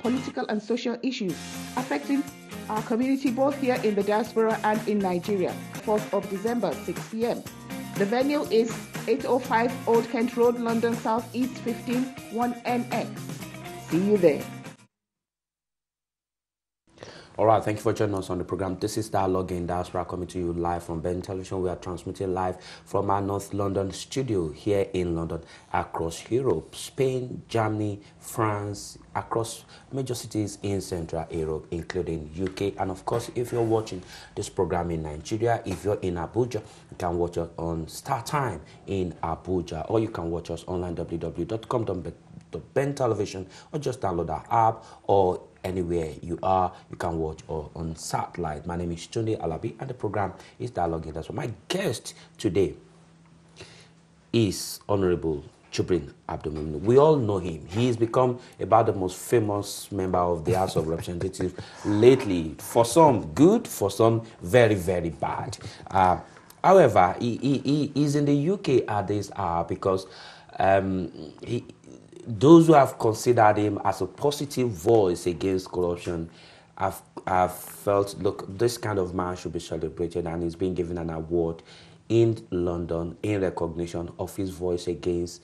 political and social issues affecting our community both here in the diaspora and in Nigeria. 4th of December, 6 p.m. The venue is 805 Old Kent Road, London South East 15 1NX. See you there. All right, thank you for joining us on the program. This is Dialogue in Diaspora, coming to you live from Bentv. We are transmitting live from our North London studio here in London, across Europe, Spain, Germany, France, across major cities in Central Europe, including UK. And of course, if you're watching this program in Nigeria, if you're in Abuja, you can watch us on Star Time in Abuja, or you can watch us online, www.bentelevision, or just download our app, or anywhere you are, you can watch or on satellite. My name is Tunde Alabi, and the program is Dialogue in Diaspora. My guest today is Honorable Jibril Abdulmumin. We all know him. He's become about the most famous member of the House of Representatives lately. For some good, for some very, very bad. However, he is in the UK at this hour because those who have considered him as a positive voice against corruption have felt, look, this kind of man should be celebrated, and he's been given an award in London in recognition of his voice against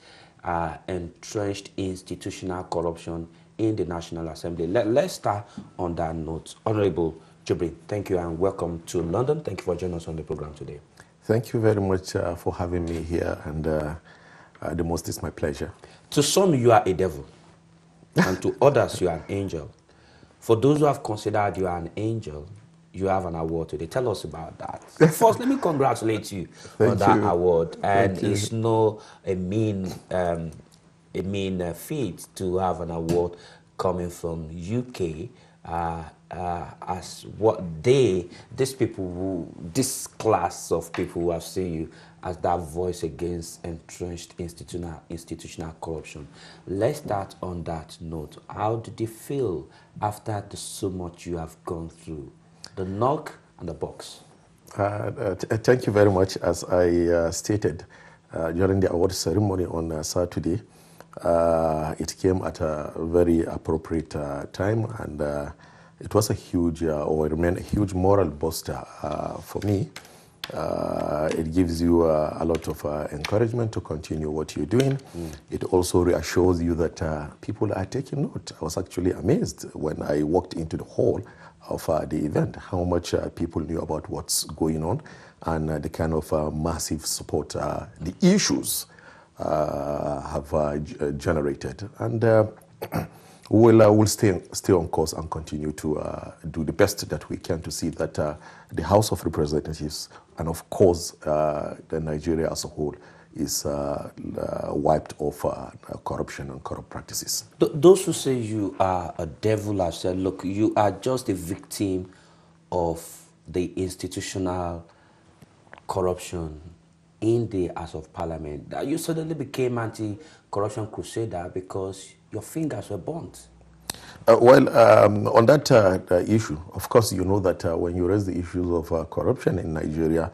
entrenched institutional corruption in the National Assembly. Let's start on that note. Honorable Jibril, thank you and welcome to London. Thank you for joining us on the program today. Thank you very much for having me here, and the most is my pleasure. To some, you are a devil, and to others, you are an angel. For those who have considered you are an angel, you have an award today. Tell us about that. First, let me congratulate you on that award. And it's no a mean feat to have an award coming from UK. As what this class of people who have seen you as that voice against entrenched institutional corruption. Let's start on that note. How did you feel after so much you have gone through? The knock and the box. Thank you very much. As I stated during the award ceremony on Saturday, it came at a very appropriate time, and it was a huge, or remained a huge moral booster for me. It gives you a lot of encouragement to continue what you're doing. It also reassures you that people are taking note. I was actually amazed when I walked into the hall of the event, how much people knew about what's going on, and the kind of massive support the issues have generated. And we'll stay on course and continue to do the best that we can to see that the House of Representatives, and of course the Nigeria as a whole, is wiped off corruption and corrupt practices. Those who say you are a devil have said, look, you are just a victim of the institutional corruption in the House of Parliament. That you suddenly became anti-corruption crusader because your fingers were burnt. On that issue, of course, you know that when you raise the issues of corruption in Nigeria,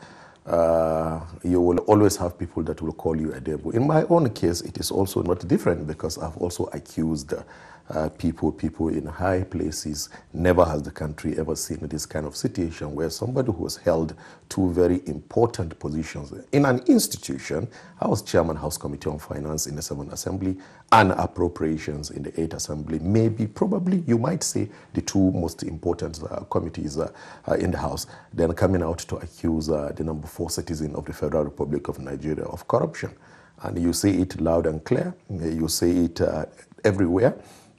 you will always have people that will call you a devil. In my own case, it is also not different, because I've also accused people in high places. Never has the country ever seen this kind of situation where somebody who has held two very important positions in an institution. I was chairman House Committee on Finance in the 7th Assembly and Appropriations in the 8th Assembly. Maybe, probably, you might say the two most important committees in the House. Then coming out to accuse the number 4 citizen of the Federal Republic of Nigeria of corruption. And you say it loud and clear. You say it everywhere.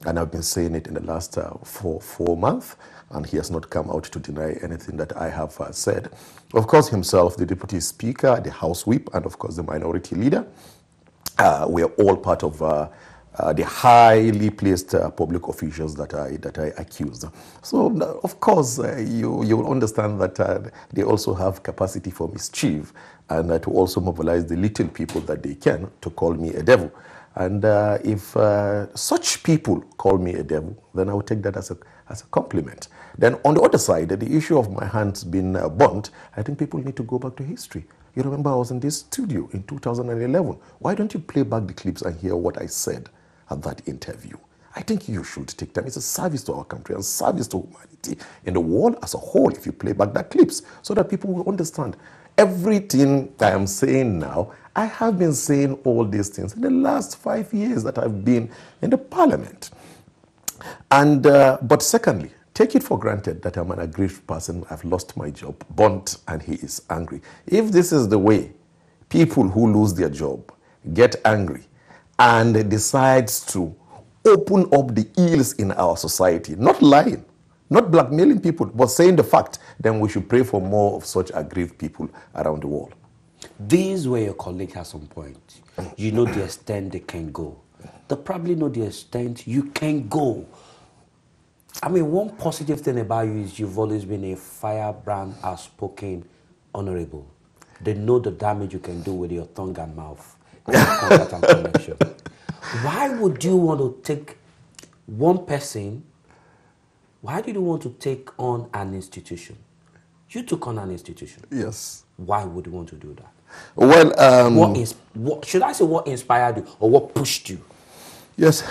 And I've been saying it in the last 4 months, and he has not come out to deny anything that I have said. Of course, himself, the Deputy Speaker, the House Whip, and of course the Minority Leader, we are all part of the highly placed public officials that I accused. So, of course, you will understand that they also have capacity for mischief, and to also mobilize the little people that they can to call me a devil. And if such people call me a devil, then I will take that as a compliment. Then on the other side, the issue of my hands being burnt, I think people need to go back to history. You remember I was in this studio in 2011. Why don't you play back the clips and hear what I said at that interview? I think you should take time. It's a service to our country and service to humanity in the world as a whole if you play back that clips so that people will understand. Everything I am saying now, I have been saying all these things in the last 5 years that I've been in the parliament. And but secondly, take it for granted that I'm an aggrieved person. I've lost my job, burnt, and he is angry. If this is the way people who lose their job get angry and decides to open up the ills in our society, not lying, not blackmailing people, but saying the fact, then we should pray for more of such aggrieved people around the world. These were your colleagues at some point. You know the extent they can go. They probably know the extent you can go. I mean, one positive thing about you is you've always been a firebrand, outspoken, honorable. They know the damage you can do with your tongue and mouth. Contact and connection. Why would you want to take one person? Why did you want to take on an institution? You took on an institution. Yes. Why would you want to do that? Well, what should I say? What inspired you, or what pushed you? yes,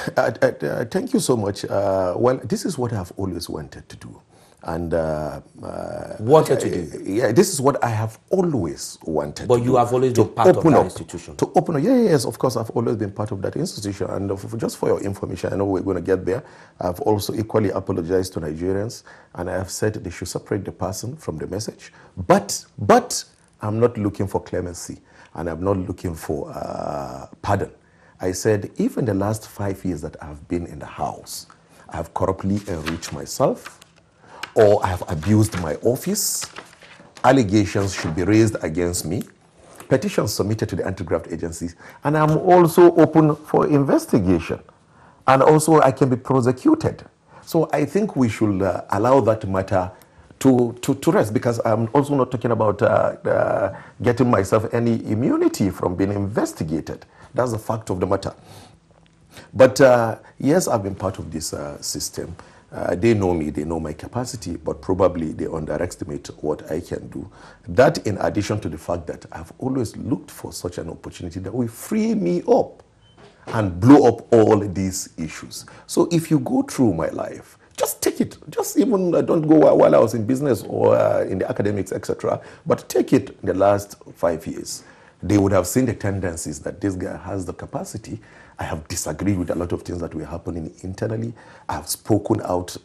thank you so much. Well, this is what I've always wanted to do. And Wanted to do? Yeah, this is what I have always wanted to do. But you have always been part of that institution? To open up, yes, of course, I've always been part of that institution. And just for your information, I know we're going to get there. I've also equally apologized to Nigerians, and I have said they should separate the person from the message. But I'm not looking for clemency, and I'm not looking for pardon. I said, if in the last 5 years that I've been in the house, I've corruptly enriched myself, or I have abused my office, allegations should be raised against me, petitions submitted to the anti-graft agencies, and I'm also open for investigation. And also I can be prosecuted. So I think we should allow that matter to rest, because I'm also not talking about getting myself any immunity from being investigated. That's the fact of the matter. But yes, I've been part of this system. They know me, they know my capacity, but probably they underestimate what I can do. That, in addition to the fact that I've always looked for such an opportunity that will free me up and blow up all these issues. So if you go through my life, just take it. Just even don't go while I was in business or in the academics, etc. But take it in the last 5 years. They would have seen the tendencies that this guy has the capacity. I have disagreed with a lot of things that were happening internally. I have spoken out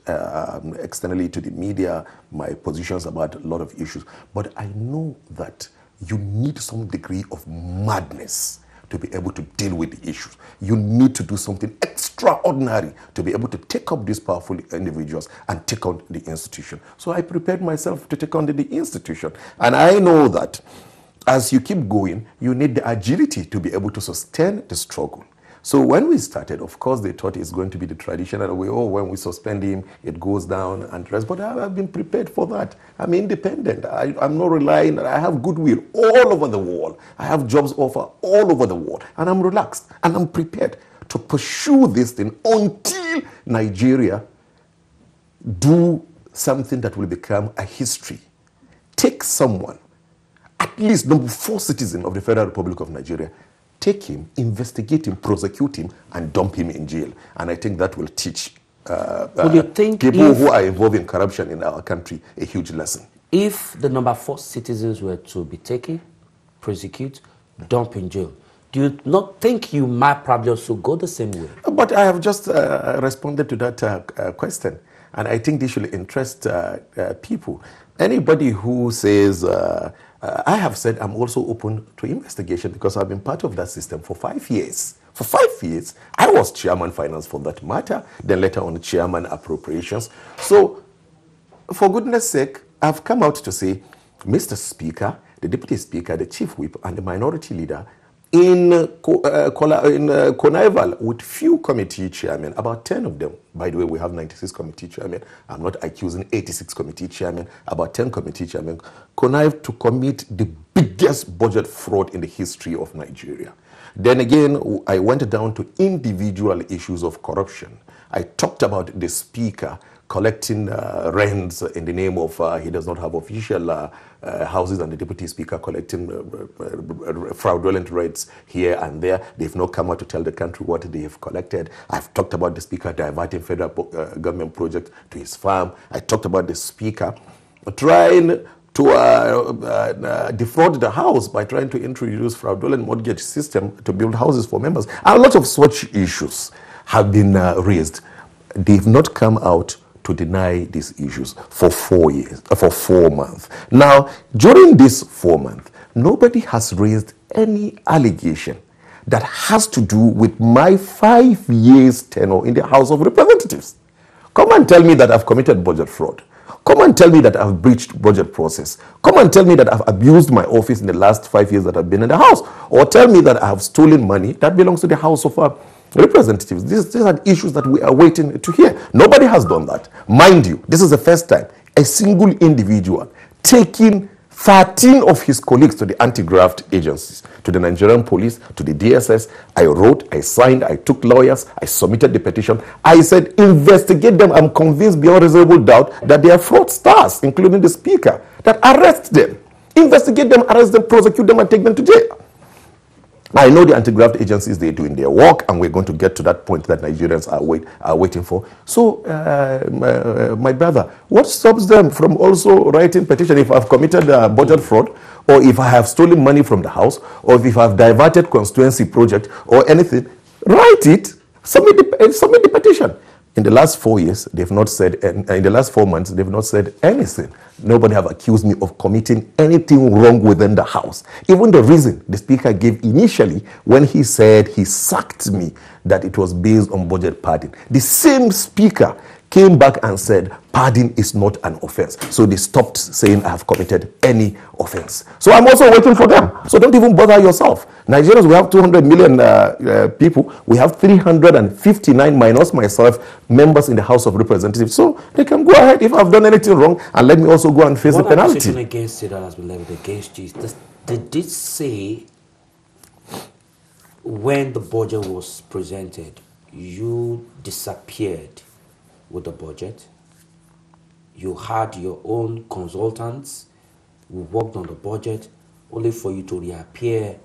externally to the media, my positions about a lot of issues. But I know that you need some degree of madness to be able to deal with the issues. You need to do something extraordinary to be able to take up these powerful individuals and take on the institution. So I prepared myself to take on the institution. And I know that as you keep going, you need the agility to be able to sustain the struggle. So when we started, of course, they thought it's going to be the traditional way, oh, when we suspend him, it goes down and the rest. But I've been prepared for that. I'm independent. I'm not relying. I have goodwill all over the world. I have jobs offer all over the world. And I'm relaxed. And I'm prepared to pursue this thing until Nigeria do something that will become a history. Take someone, at least number 4 citizen of the Federal Republic of Nigeria, take him, investigate him, prosecute him, and dump him in jail. And I think that will teach people who are involved in corruption in our country a huge lesson. If the number 4 citizens were to be taken, prosecute, dump in jail, do you not think you might probably also go the same way? But I have just responded to that question. And I think this should interest people. Anybody who says, I have said I'm also open to investigation because I've been part of that system for 5 years. For 5 years, I was chairman finance for that matter, then later on chairman appropriations. So, for goodness sake, I've come out to say, Mr. Speaker, the Deputy Speaker, the Chief Whip, and the Minority Leader, in connival with few committee chairmen, about 10 of them. By the way, we have 96 committee chairmen. I'm not accusing 86 committee chairmen, about 10 committee chairmen, connived to commit the biggest budget fraud in the history of Nigeria. Then again, I went down to individual issues of corruption. I talked about the speaker collecting rents in the name of he does not have official houses, and the deputy speaker collecting fraudulent rents here and there. They've not come out to tell the country what they have collected. I've talked about the speaker diverting federal government project to his farm. I talked about the speaker trying to defraud the house by trying to introduce fraudulent mortgage system to build houses for members. And a lot of such issues have been raised. They've not come out to deny these issues for 4 months. Now, during this 4 months, nobody has raised any allegation that has to do with my 5 years tenure in the House of Representatives. Come and tell me that I've committed budget fraud. Come and tell me that I've breached budget process. Come and tell me that I've abused my office in the last 5 years that I've been in the House. Or tell me that I have stolen money that belongs to the House of Representatives. These are issues that we are waiting to hear. Nobody has done that. Mind you, this is the first time a single individual taking 13 of his colleagues to the anti-graft agencies, to the Nigerian police, to the DSS. I wrote, I signed, I took lawyers, I submitted the petition. I said, investigate them. I'm convinced beyond reasonable doubt that they are fraudsters, including the speaker, that arrest them. Investigate them, arrest them, prosecute them, and take them to jail. I know the anti-graft agencies, they're doing their work, and we're going to get to that point that Nigerians are waiting for. So, my brother, what stops them from also writing petition if I've committed budget fraud, or if I have stolen money from the house, or if I've diverted constituency project, or anything? Write it, submit the petition. In the last 4 years, they've not said, in the last 4 months, they've not said anything. Nobody have accused me of committing anything wrong within the House. Even the reason the Speaker gave initially when he said he sacked me, that it was based on budget padding. The same Speaker came back and said, padding is not an offense. So they stopped saying I have committed any offense. So I'm also waiting for them. So don't even bother yourself. Nigerians, we have 200 million people. We have 359 minus myself members in the House of Representatives. So they can go ahead if I've done anything wrong, and let me also go and face the penalty. What accusation against it that has been leveled against you? Did it say when the budget was presented, you disappeared with the budget? You had your own consultants who worked on the budget only for you to reappear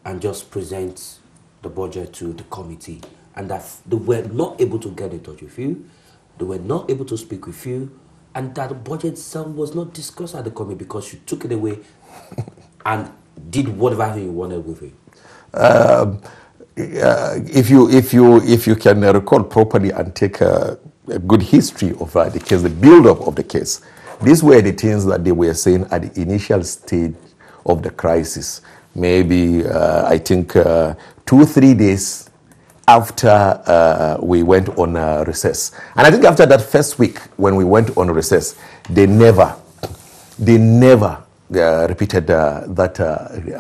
and just present the budget to the committee, and that they were not able to get in touch with you, they were not able to speak with you, and that the budget itself was not discussed at the committee because you took it away and did whatever you wanted with it. If you can record properly and take a good history of the case, the build-up of the case, these were the things that they were saying at the initial stage of the crisis. Maybe, I think, 2-3 days after we went on recess. And I think after that first week when we went on recess, they never repeated that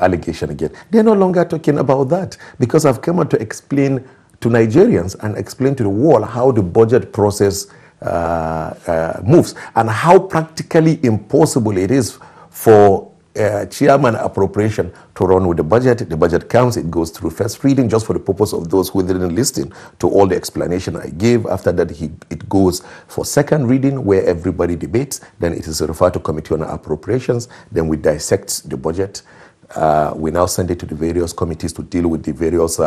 allegation again. They're no longer talking about that because I've come out to explain to Nigerians and explain to the world how the budget process moves and how practically impossible it is for chairman appropriation to run with the budget. The budget comes, it goes through first reading just for the purpose of those who didn't listen to all the explanation I gave. After that, it goes for second reading where everybody debates. Then it is referred to Committee on Appropriations. Then we dissect the budget. We now send it to the various committees to deal with the various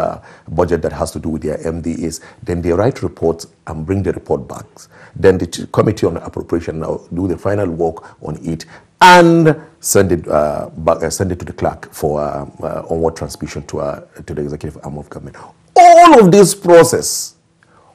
budget that has to do with their MDAs. Then they write reports and bring the report back. Then the Committee on Appropriation now do the final work on it and send it back, send it to the clerk for onward transmission to the executive arm of government. All of this process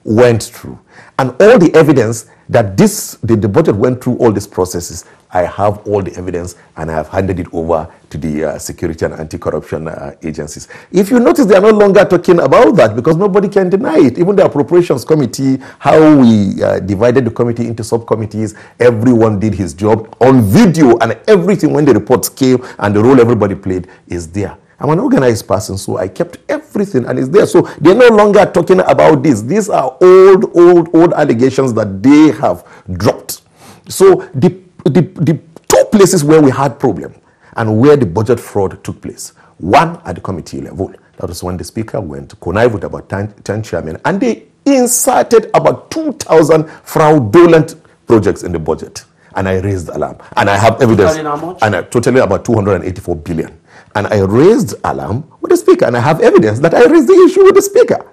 went through, and all the evidence that the budget went through all these processes, I have all the evidence and I have handed it over to the security and anti-corruption agencies. If you notice, they are no longer talking about that because nobody can deny it. Even the appropriations committee, how we divided the committee into subcommittees, everyone did his job on video, and everything when the reports came and the role everybody played is there. I'm an organized person, so I kept everything and it's there. So they're no longer talking about this. These are old allegations that they have dropped. So the two places where we had problem and where the budget fraud took place, one at the committee level That was when the speaker went, connived with about 10 chairmen, and they inserted about 2,000 fraudulent projects in the budget. And I raised alarm. And I have evidence. How much? And totally about 284 billion. And I raised alarm with the speaker. And I have evidence that I raised the issue with the speaker.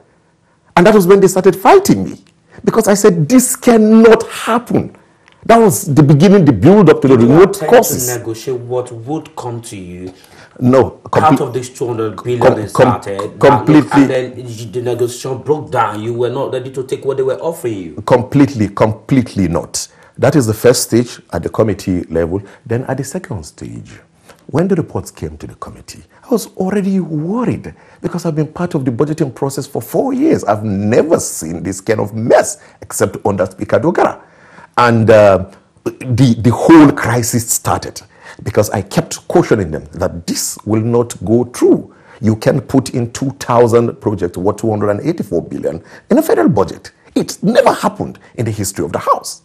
And that was when they started fighting me. Because I said, this cannot happen. That was the beginning, the build-up to the remote courses. To negotiate what would come to you. No, out of this 200 billion they started, completely, and then the negotiation broke down. You were not ready to take what they were offering you. Completely not. That is the first stage at the committee level. Then at the second stage, when the reports came to the committee, I was already worried because I've been part of the budgeting process for 4 years. I've never seen this kind of mess except under Speaker Dogara. And the whole crisis started because I kept cautioning them that this will not go through. You can put in 2,000 projects worth 284 billion in a federal budget. It never happened in the history of the House.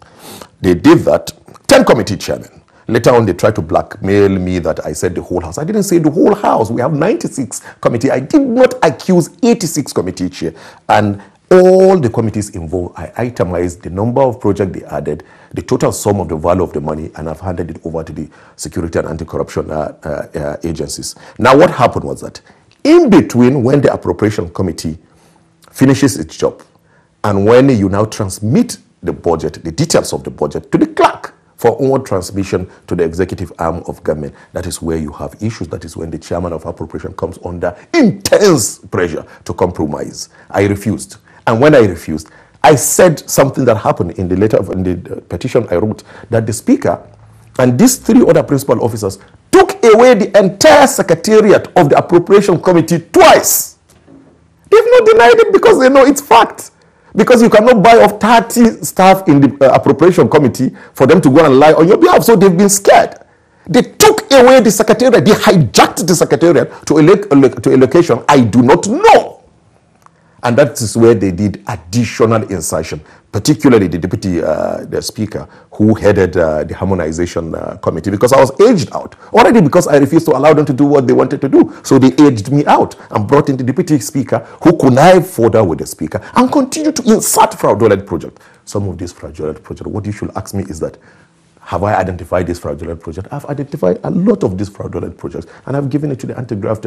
They did that. 10 committee chairmen. Later on, they tried to blackmail me that I said the whole House. I didn't say the whole House. We have 96 committee. I did not accuse 86 committee chair. And all the committees involved, I itemized the number of projects they added, the total sum of the value of the money, and I've handed it over to the security and anti-corruption agencies. Now, what happened was that in between when the appropriation committee finishes its job and when you now transmit the budget, the details of the budget to the clerk for onward transmission to the executive arm of government, that is where you have issues. That is when the chairman of appropriation comes under intense pressure to compromise. I refused. And when I refused, I said something that happened in the letter in the petition I wrote, that the speaker and these 3 other principal officers took away the entire secretariat of the appropriation committee twice. They've not denied it because they know it's fact. Because you cannot buy off 30 staff in the appropriation committee for them to go and lie on your behalf. So they've been scared. They took away the secretariat. They hijacked the secretariat to a location I do not know. And that is where they did additional insertion, particularly the deputy the speaker who headed the harmonization committee, because I was aged out already because I refused to allow them to do what they wanted to do. So they aged me out and brought in the deputy speaker who connived further with the speaker and continued to insert fraudulent projects. Some of these fraudulent projects, what you should ask me is that, have I identified this fraudulent project? I've identified a lot of these fraudulent projects and I've given it to the anti-graft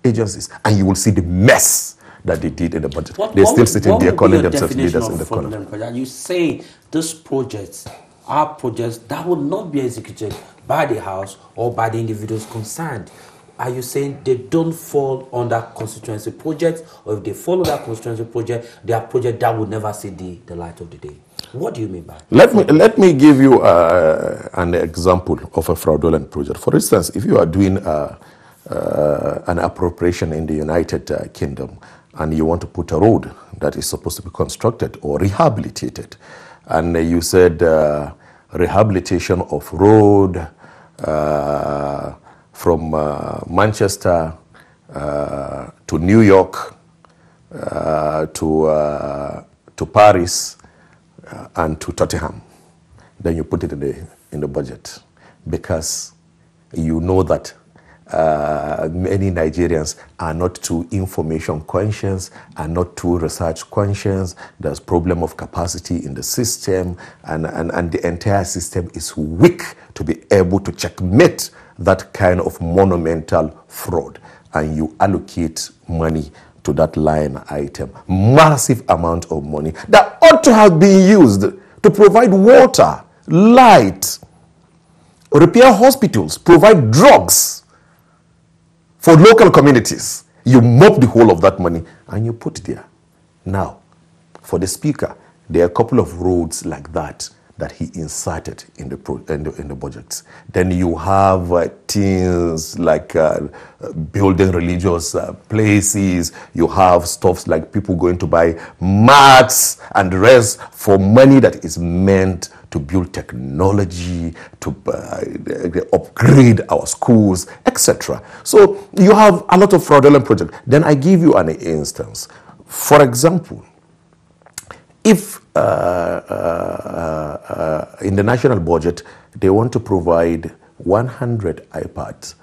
agencies, and you will see the mess that they did in the budget. They're still sitting there calling themselves leaders in the corner. You say these projects are projects that will not be executed by the House or by the individuals concerned. Are you saying they don't fall under constituency projects, or if they fall under constituency project, they are projects that will never see the light of the day? What do you mean by that? Let me give you an example of a fraudulent project. For instance, if you are doing an appropriation in the United Kingdom, and you want to put a road that is supposed to be constructed or rehabilitated, and you said rehabilitation of road from Manchester to New York to Paris and to Tottenham, then you put it in the budget because you know that many Nigerians are not too information conscious, are not too research conscious. There's problem of capacity in the system, and the entire system is weak to be able to checkmate that kind of monumental fraud. And you allocate money to that line item, massive amount of money that ought to have been used to provide water, light, repair hospitals, provide drugs for local communities. You mop the whole of that money and you put it there. Now, for the speaker, there are a couple of roads like that he inserted in the budgets. Then you have things like building religious places. You have stuff like people going to buy mats and the rest for money that is meant to build technology, to upgrade our schools, etc. So you have a lot of fraudulent projects. Then I give you an instance. For example, if in the national budget they want to provide 100 iPads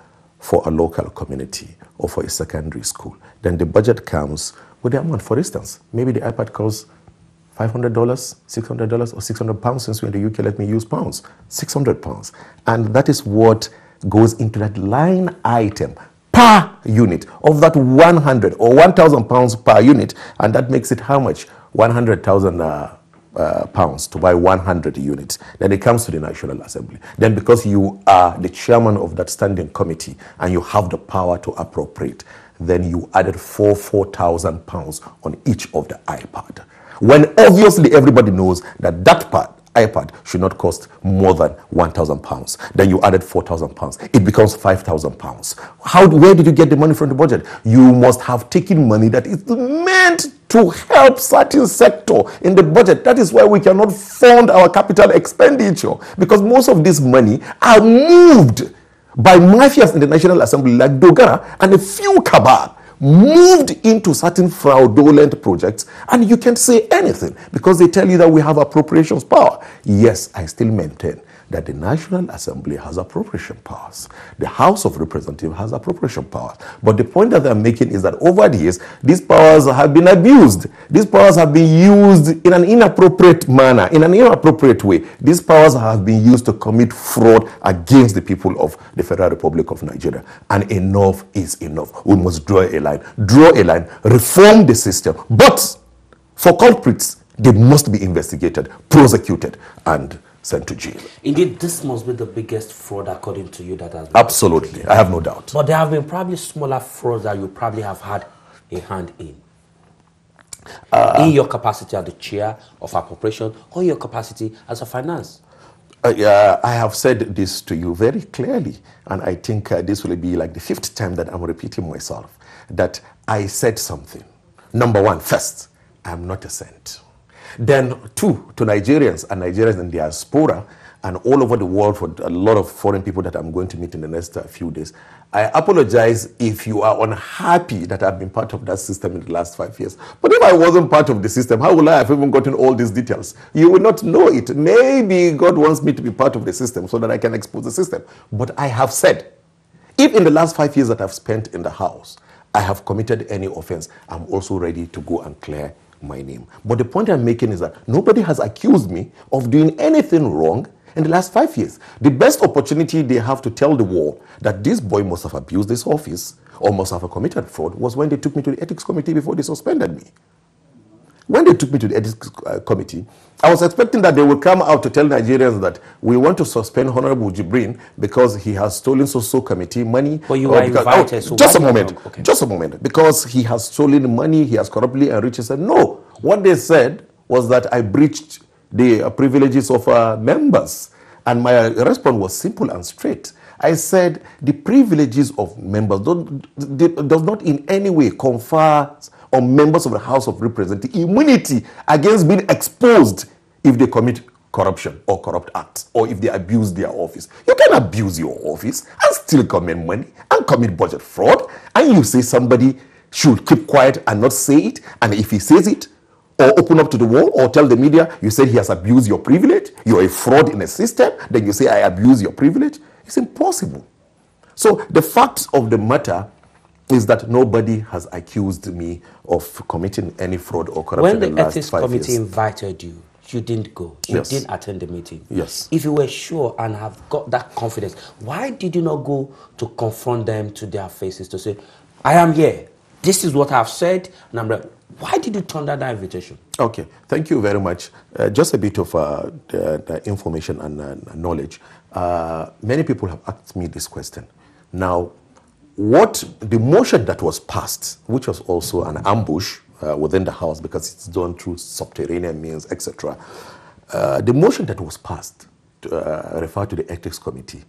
for a local community or for a secondary school, then the budget comes with the amount. For instance, maybe the iPad costs $500, $600, or £600. Since we're in the UK, let me use pounds. £600. And that is what goes into that line item per unit of that 100 or £1,000 per unit. And that makes it how much? 100,000 pounds to buy 100 units. Then it comes to the National Assembly. Then because you are the chairman of that standing committee and you have the power to appropriate, then you added £4,000 on each of the iPad. When obviously everybody knows that that iPad should not cost more than £1,000. Then you added £4,000. It becomes £5,000. Where did you get the money from the budget? You must have taken money that is meant to help certain sector in the budget. That is why we cannot fund our capital expenditure, because most of this money are moved by mafias in the National Assembly like Dogara and a few cabal, moved into certain fraudulent projects, and you can say anything because they tell you that we have appropriations power. Yes, I still maintain that the National Assembly has appropriation powers. The House of Representatives has appropriation powers. But the point that I'm making is that over the years, these powers have been abused. These powers have been used in an inappropriate manner, in an inappropriate way. These powers have been used to commit fraud against the people of the Federal Republic of Nigeria. And enough is enough. We must draw a line, reform the system. But for culprits, they must be investigated, prosecuted, and sent to jail. Indeed, this must be the biggest fraud, according to you, that has been. Absolutely, I have no doubt. But there have been probably smaller frauds that you probably have had a hand in your capacity as the chair of appropriation or your capacity as a finance. I have said this to you very clearly, and I think this will be like the 5th time that I'm repeating myself, that I said something. Number one, first, I'm not a saint. Then 2, to Nigerians and Nigerians in diaspora and all over the world, for a lot of foreign people that I'm going to meet in the next few days, I apologize if you are unhappy that I've been part of that system in the last 5 years. But if I wasn't part of the system, how will I have even gotten all these details? You will not know it. Maybe God wants me to be part of the system so that I can expose the system. But I have said, if in the last 5 years that I've spent in the House, I have committed any offense, I'm also ready to go and clear my name. But the point I'm making is that nobody has accused me of doing anything wrong in the last 5 years. The best opportunity they have to tell the world that this boy must have abused this office or must have committed fraud was when they took me to the ethics committee before they suspended me. When they took me to the ethics committee, I was expecting that they would come out to tell Nigerians that we want to suspend Honorable Jibril because he has stolen so committee money. But you were invited. So just a moment. Okay. Just a moment. Because he has stolen money, he has corruptly enriched himself. No. What they said was that I breached the privileges of members. And my response was simple and straight. I said the privileges of members does not in any way confer on members of the House of Representatives immunity against being exposed if they commit corruption or corrupt acts or if they abuse their office. You can abuse your office and still commit money and commit budget fraud, and you say somebody should keep quiet and not say it, and if he says it or open up to the world or tell the media you said he has abused your privilege, you're a fraud in a system, then you say I abuse your privilege. It's impossible. So the fact of the matter is that nobody has accused me of committing any fraud or corruption in the last 5 years. When the ethics committee invited you, you didn't go. You didn't attend the meeting. Yes. If you were sure and have got that confidence, why did you not go to confront them to their faces to say, I am here. This is what I've said. And I'm ready. Why did you turn down that invitation? Okay. Thank you very much. Just a bit of the information and knowledge. Many people have asked me this question. Now, what the motion that was passed, which was also an ambush within the House because it's done through subterranean means, etc. The motion that was passed referred to the Ethics Committee.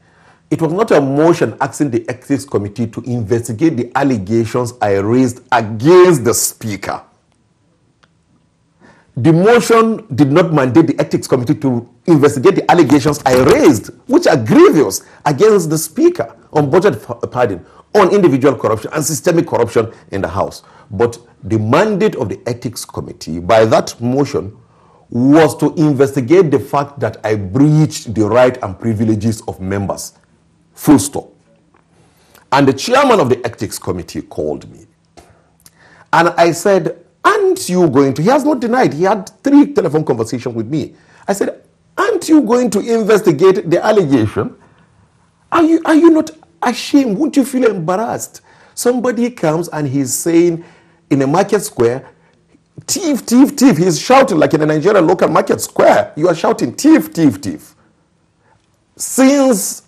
It was not a motion asking the Ethics Committee to investigate the allegations I raised against the Speaker. The motion did not mandate the Ethics Committee to investigate the allegations I raised, which are grievous, against the Speaker on budget pardon, on individual corruption and systemic corruption in the House. But the mandate of the Ethics Committee by that motion was to investigate the fact that I breached the right and privileges of members. Full stop. And the chairman of the ethics committee called me. And I said, aren't you going to, he has not denied, he had 3 telephone conversations with me. I said, aren't you going to investigate the allegation? Are you not ashamed? Won't you feel embarrassed? Somebody comes and he's saying in a market square, thief, thief, thief. He's shouting like in a Nigerian local market square. You are shouting, thief, thief, thief. Since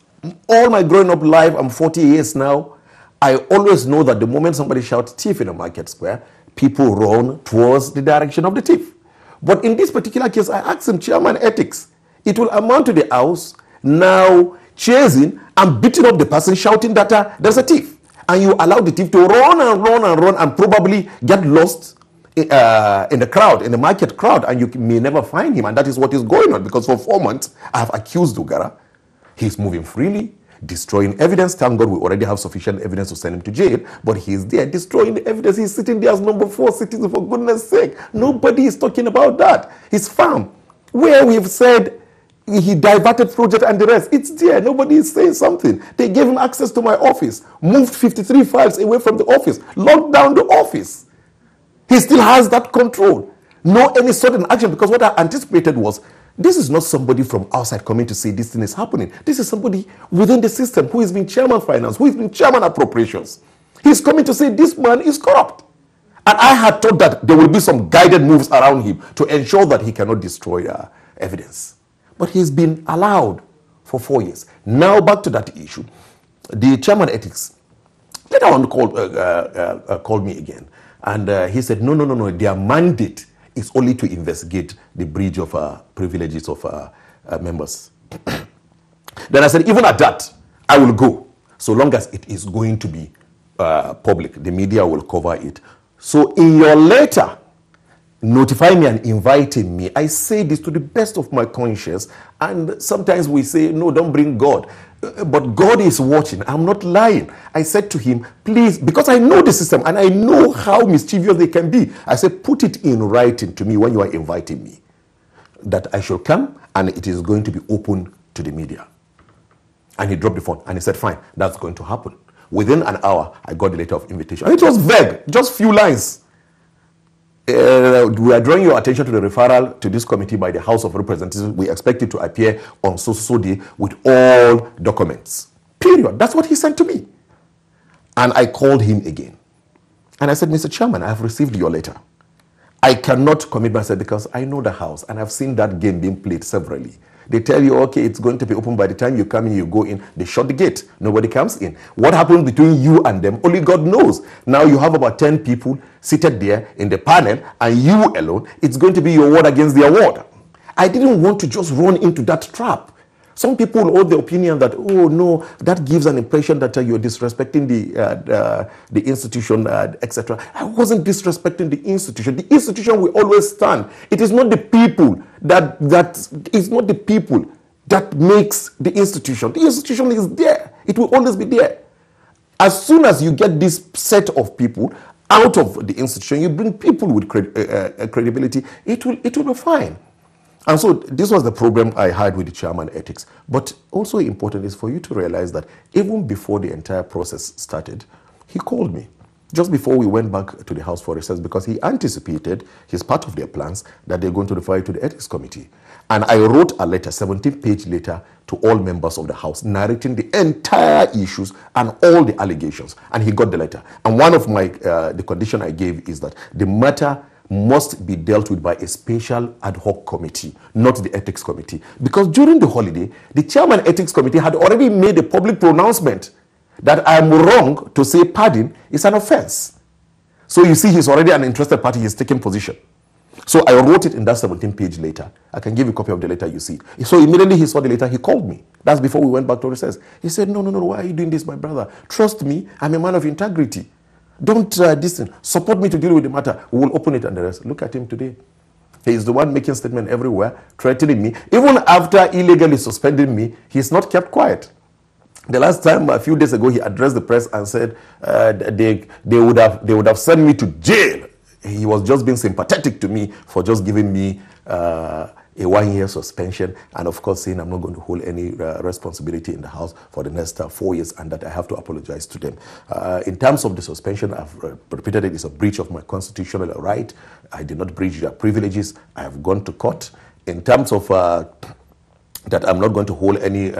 all my growing up life, I'm 40 years now, I always know that the moment somebody shouts thief in a market square, people run towards the direction of the thief. But in this particular case, I asked him, Chairman Ethics, it will amount to the house now chasing and beating up the person shouting that there's a thief. And you allow the thief to run and run and run and probably get lost in the crowd, in the market crowd, and you may never find him. And that is what is going on, because for 4 months, I have accused Ugara. He's moving freely, destroying evidence. Thank God we already have sufficient evidence to send him to jail, but he's there destroying the evidence. He's sitting there as number 4 citizen, for goodness sake. Nobody is talking about that. His farm, where we've said he diverted project and the rest, it's there. Nobody is saying something. They gave him access to my office, moved 53 files away from the office, locked down the office. He still has that control. No any sudden action, because what I anticipated was, this is not somebody from outside coming to say this thing is happening. This is somebody within the system who has been chairman finance, who has been chairman appropriations. He's coming to say this man is corrupt. And I had thought that there will be some guided moves around him to ensure that he cannot destroy evidence. But he's been allowed for 4 years. Now back to that issue. The chairman ethics later on called me again. And he said, no, their mandate is only to investigate the breach of privileges of members. Then I said, even at that, I will go, so long as it is going to be public. The media will cover it. So in your letter, notifying me and inviting me, I say this to the best of my conscience. And sometimes we say, no, don't bring God. But God is watching. I'm not lying. I said to him, please, because I know the system and I know how mischievous they can be. I said, put it in writing to me when you are inviting me, that I shall come and it is going to be open to the media. And he dropped the phone and he said, fine, that's going to happen. Within an hour, I got the letter of invitation. And it was vague, just few lines. We are drawing your attention to the referral to this committee by the House of Representatives. We expect it to appear on so day with all documents. Period. That's what he sent to me. And I called him again. And I said, Mr. Chairman, I have received your letter. I cannot commit myself because I know the House and I've seen that game being played severally. They tell you, okay, it's going to be open. By the time you come in, you go in, they shut the gate. Nobody comes in. What happened between you and them, only God knows. Now you have about 10 people seated there in the panel, and you alone, it's going to be your word against their word. I didn't want to just run into that trap. Some people hold the opinion that, oh no, that gives an impression that you're disrespecting the institution, etc. I wasn't disrespecting the institution. The institution will always stand. It is not the people that makes the institution. The institution is there. It will always be there. As soon as you get this set of people out of the institution, you bring people with credibility, it will be fine. And so this was the problem I had with the chairman ethics. But also important is for you to realize that even before the entire process started, he called me just before we went back to the House for recess, because he anticipated, he's part of their plans, that they're going to refer it to the ethics committee. And I wrote a letter, 17-page letter, to all members of the House, narrating the entire issues and all the allegations. And he got the letter. And one of my, the condition I gave is that the matter must be dealt with by a special ad hoc committee, not the ethics committee. Because during the holiday, the chairman ethics committee had already made a public pronouncement that I am wrong to say pardon is an offense. So you see, he's already an interested party, he's taking position. So I wrote it in that 17-page letter. I can give you a copy of the letter, you see it. So immediately he saw the letter, he called me. That's before we went back to recess. He said, no, why are you doing this, my brother? Trust me, I'm a man of integrity. Don't listen. Support me to deal with the matter. We will open it and the rest. Look at him today. He is the one making statement everywhere, threatening me. Even after illegally suspending me, he's not kept quiet. The last time, a few days ago, he addressed the press and said they would have sent me to jail. He was just being sympathetic to me for just giving me a 1-year suspension, and of course saying I'm not going to hold any responsibility in the House for the next 4 years, and that I have to apologize to them. In terms of the suspension, I've repeated it is a breach of my constitutional right. I did not breach their privileges. I have gone to court. In terms of that I'm not going to hold any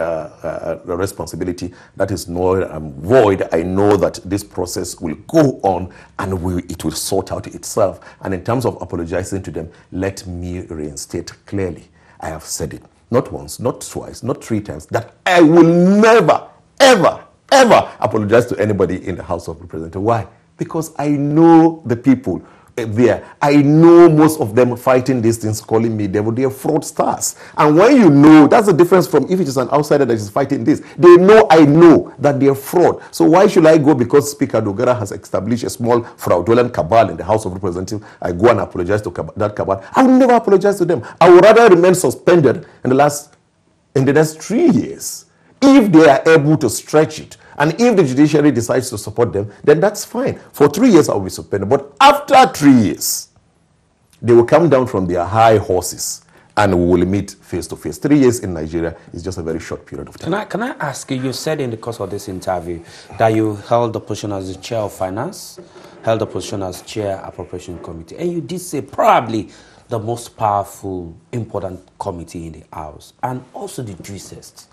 responsibility, that is null and void. I know that this process will go on and it will sort out itself. And in terms of apologizing to them, let me reinstate clearly. I have said it, not once, not twice, not 3 times, that I will never, ever, ever apologize to anybody in the House of Representatives. Why? Because I know the people there. I know most of them fighting these things, calling me devil. They are fraudsters. And when you know, that's the difference from if it is an outsider that is fighting this. They know I know that they are fraud. So why should I go because Speaker Dogara has established a small fraudulent cabal in the House of Representatives? I go and apologize to that cabal. I will never apologize to them. I would rather remain suspended in the next 3 years. If they are able to stretch it, and if the judiciary decides to support them, then that's fine. For 3 years, I will be suspended. But after 3 years, they will come down from their high horses and we will meet face to face. 3 years in Nigeria is just a very short period of time. Can I ask you, you said in the course of this interview that you held the position as the chair of finance, held the position as chair appropriation committee, and you did say probably the most powerful, important committee in the House, and also the juiciest.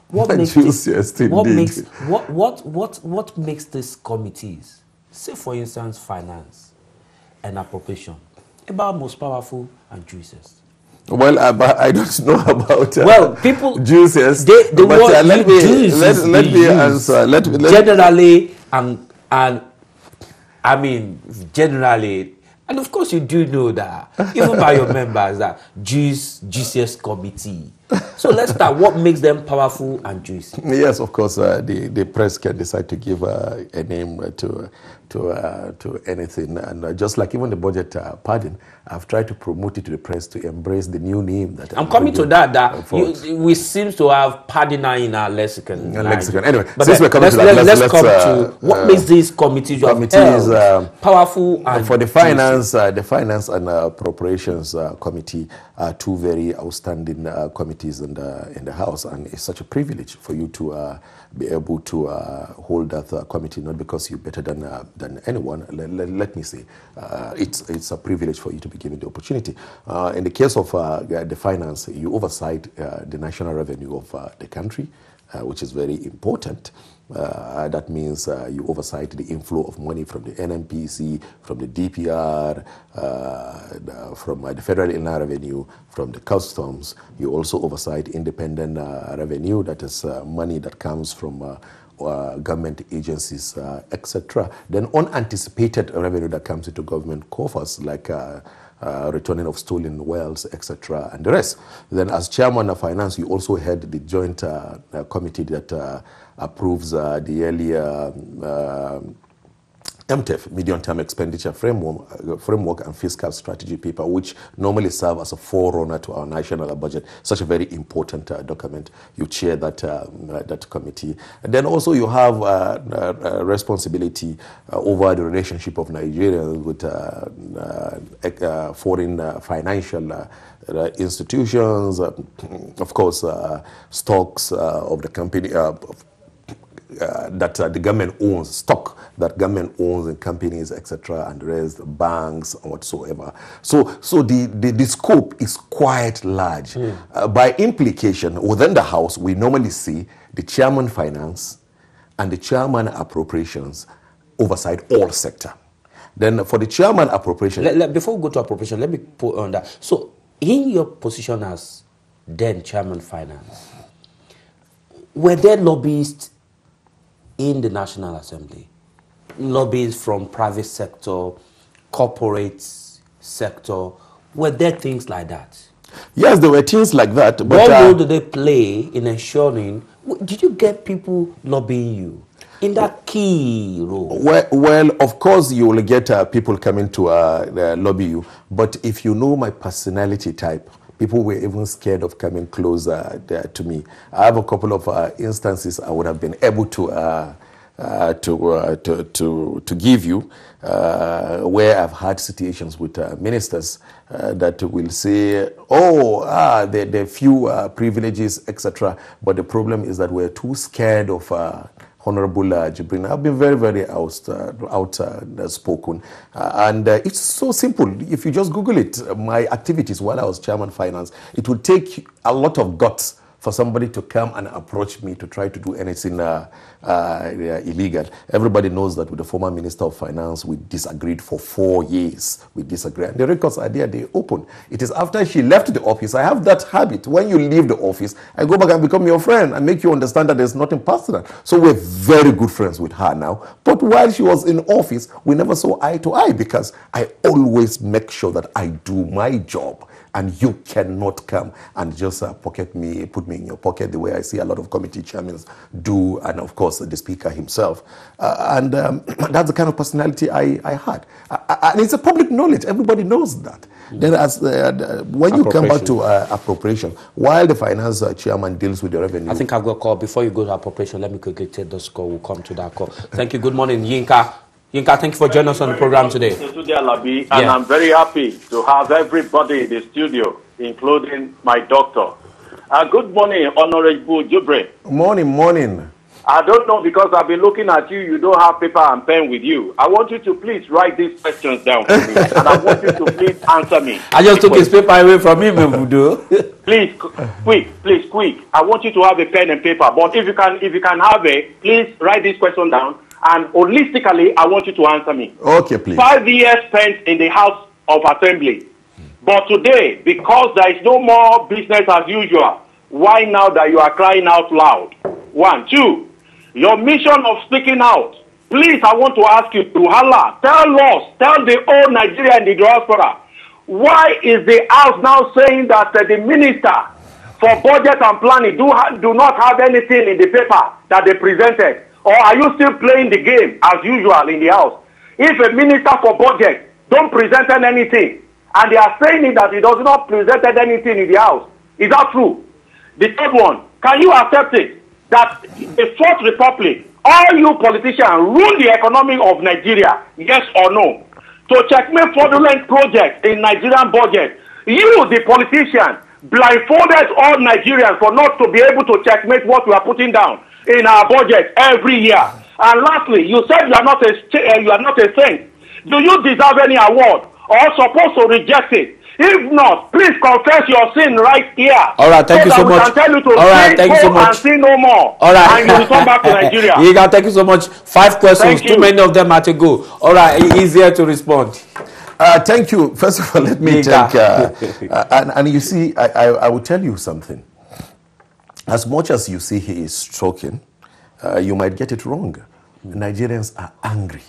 What makes these committees, say for instance finance and appropriation, about most powerful and juiciest? Well, I don't know about people juices. Let me answer. Generally, and I mean generally. And of course, you do know that, even by your members, that GCS committee. So let's start. What makes them powerful and juicy? Yes, of course, the press can decide to give a name to anything. And just like even the budget pardon, I've tried to promote it to the press to embrace the new name that I'm coming to that. We seem to have pardoner in our lexicon. Anyway, but since we're coming to that, let's come to what makes these committees powerful and for the finance, the finance and appropriations committee are 2 very outstanding committees in the House, and it's such a privilege for you to be able to hold that committee, not because you're better than anyone. Let me say, it's a privilege for you to be given the opportunity. In the case of the finance, you oversight the national revenue of the country, which is very important. That means you oversight the inflow of money from the NMPC, from the DPR, from the Federal Inland Revenue, from the customs. You also oversight independent revenue, that is money that comes from government agencies, etc. Then unanticipated revenue that comes into government coffers, like returning of stolen wealth, etc., and the rest. Then as chairman of finance, you also head the joint committee that approves the earlier Bentv, medium-term expenditure framework and fiscal strategy paper, which normally serve as a forerunner to our national budget. Such a very important document. You chair that committee. And then also you have responsibility over the relationship of Nigeria with foreign financial institutions, of course, stocks of the company, that the government owns, stock that government owns in companies, etc., and the rest, banks, whatsoever. So the scope is quite large. By implication, within the House, we normally see the chairman finance and the chairman appropriations oversight all sector. Then for the chairman appropriation... Before we go to appropriation, let me put on that. So in your position as then chairman finance, were there lobbyists in the National Assembly? Lobbyists from private sector, corporate sector, were there things like that? Yes, there were things like that. But what role did they play in ensuring? Did you get people lobbying you in that key role? Well, of course, you will get people coming to lobby you. But if you know my personality type, people were even scared of coming closer to me. I have a couple of instances I would have been able to to give you, where I've had situations with ministers that will say, oh, there are few privileges, etc. But the problem is that we're too scared of Honorable Jibril. I've been very, very outspoken. And it's so simple. If you just Google it, my activities while I was chairman finance, it would take a lot of guts for somebody to come and approach me to try to do anything illegal. Everybody knows that with the former Minister of Finance, we disagreed for 4 years. We disagreed. And the records are there, they open. It is after she left the office. I have that habit. When you leave the office, I go back and become your friend and make you understand that there's nothing personal. So we're very good friends with her now. But while she was in office, we never saw eye to eye because I always make sure that I do my job. And you cannot come and just put me in your pocket the way I see a lot of committee chairmen do, and of course the speaker himself. And that's the kind of personality I had. And it's a public knowledge. Everybody knows that. When you come back to appropriation, while the finance chairman deals with the revenue. I think I've got a call. Before you go to appropriation, let me quickly take this call. We'll come to that call. Thank you. Good morning, Yinka. Yinka, thank you for joining us on the program today. And I'm very happy to have everybody in the studio, including my doctor. Good morning, Honorable Jibril. Morning. I don't know, because I've been looking at you, you don't have paper and pen with you. I want you to please write these questions down for me, and I want you to please answer me. I just took his paper away from him, Vudo. Please, quick. I want you to have a pen and paper, but if you can have it, please write this question down. And holistically, I want you to answer me. Okay, please. 5 years spent in the House of Assembly. But today, because there is no more business as usual, why now that you are crying out loud? 1, 2, your mission of speaking out. Please, I want to ask you, to Allah, tell the whole Nigeria and the diaspora, why is the House now saying that the minister for budget and planning do not have anything in the paper that they presented? Or are you still playing the game as usual in the House? If a minister for budget don't present anything, and they are saying that he does not present anything in the House, is that true? The third one, can you accept it that the Fourth Republic, all you politicians rule the economy of Nigeria, yes or no? To checkmate fraudulent projects in Nigerian budget, you, the politician, blindfolded all Nigerians for not to be able to checkmate what we are putting down in our budget every year. And lastly, you said you are not a saint. Do you deserve any award or supposed to reject it? If not, please confess your sin right here. All right, thank you so much. Can tell you to all right, thank you so much. And sin no more. All right, and you return back to Nigeria. Yiga, thank you so much. 5 questions. Too many of them are to go. All right, easier to respond. Thank you. First of all, let me take. And you see, I will tell you something. As much as you see he is stroking, you might get it wrong. Nigerians are angry.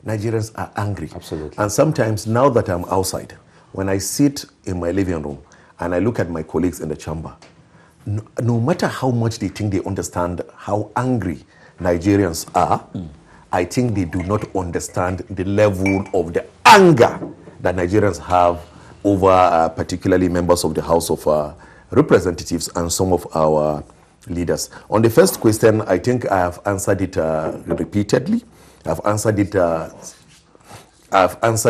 Nigerians are angry. Absolutely. And sometimes, now that I'm outside, when I sit in my living room and I look at my colleagues in the chamber, no matter how much they think they understand how angry Nigerians are, I think they do not understand the level of the anger that Nigerians have over particularly members of the House of Representatives and some of our leaders. On the first question, I think I have answered it repeatedly. I've answered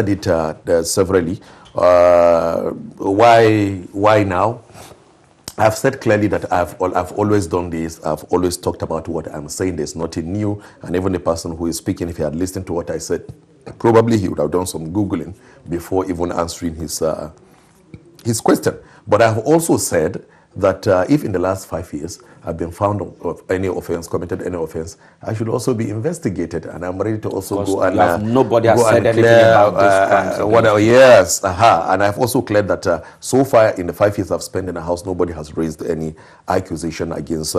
it severally. Why now? I've said clearly that I've always done this. I've always talked about what I'm saying. There's nothing new. And even the person who is speaking, if he had listened to what I said, probably he would have done some Googling before even answering his question. But I've also said that if in the last 5 years I've been found of any offense, committed any offense, I should also be investigated, and I'm ready to also go and nobody has said anything about this crime. Yes, and I've also cleared that so far in the 5 years I've spent in the House, nobody has raised any accusation against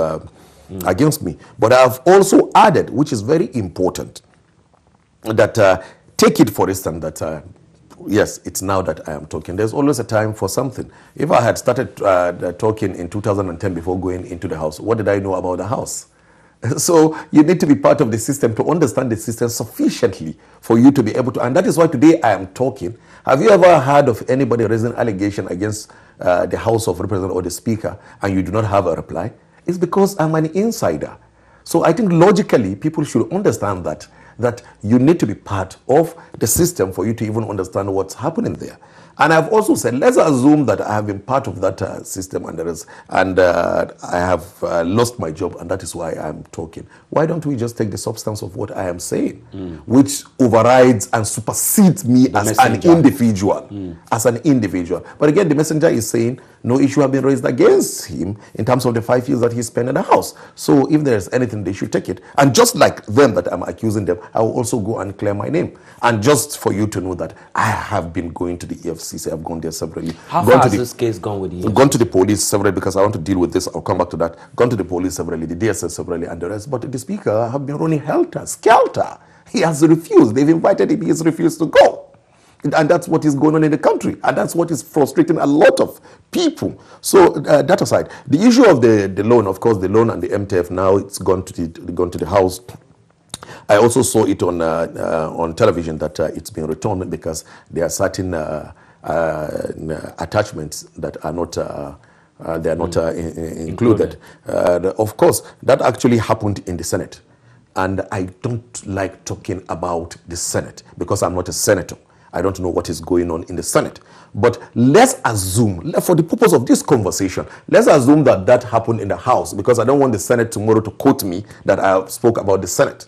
me. But I've also added, which is very important, that take it for instance that yes, it's now that I am talking. There's always a time for something. If I had started talking in 2010 before going into the House, what did I know about the House? So you need to be part of the system to understand the system sufficiently for you to be able to. And that is why today I am talking. Have you ever heard of anybody raising allegation against the House of Representatives or the Speaker and you do not have a reply? It's because I'm an insider. So I think logically people should understand that you need to be part of the system for you to even understand what's happening there. And I've also said, let's assume that I have been part of that system and I have lost my job, and that is why I'm talking. Why don't we just take the substance of what I am saying, which overrides and supersedes me as an individual, But again, the messenger is saying no issue have been raised against him in terms of the 5 years that he spent in the house. So if there's anything, they should take it. And just like them that I'm accusing them, I will also go and clear my name. And just for you to know that I have been going to the EFCC, I've gone there severally. How far has this case gone with the EFCC? Gone to the police severally, because I want to deal with this. I'll come back to that. Gone to the police severally, the DSS severally, and the rest. But the speaker have been running helter-skelter. He has refused. They've invited him. He has refused to go. And that's what is going on in the country. And that's what is frustrating a lot of people. So that aside, the issue of the loan, of course, the loan and the MTF, now it's gone to the House. I also saw it on television that it's been returned because there are certain attachments that are not they are not included. Of course, that actually happened in the Senate. And I don't like talking about the Senate because I'm not a senator. I don't know what is going on in the Senate. But let's assume, for the purpose of this conversation, let's assume that that happened in the House, because I don't want the Senate tomorrow to quote me that I spoke about the Senate.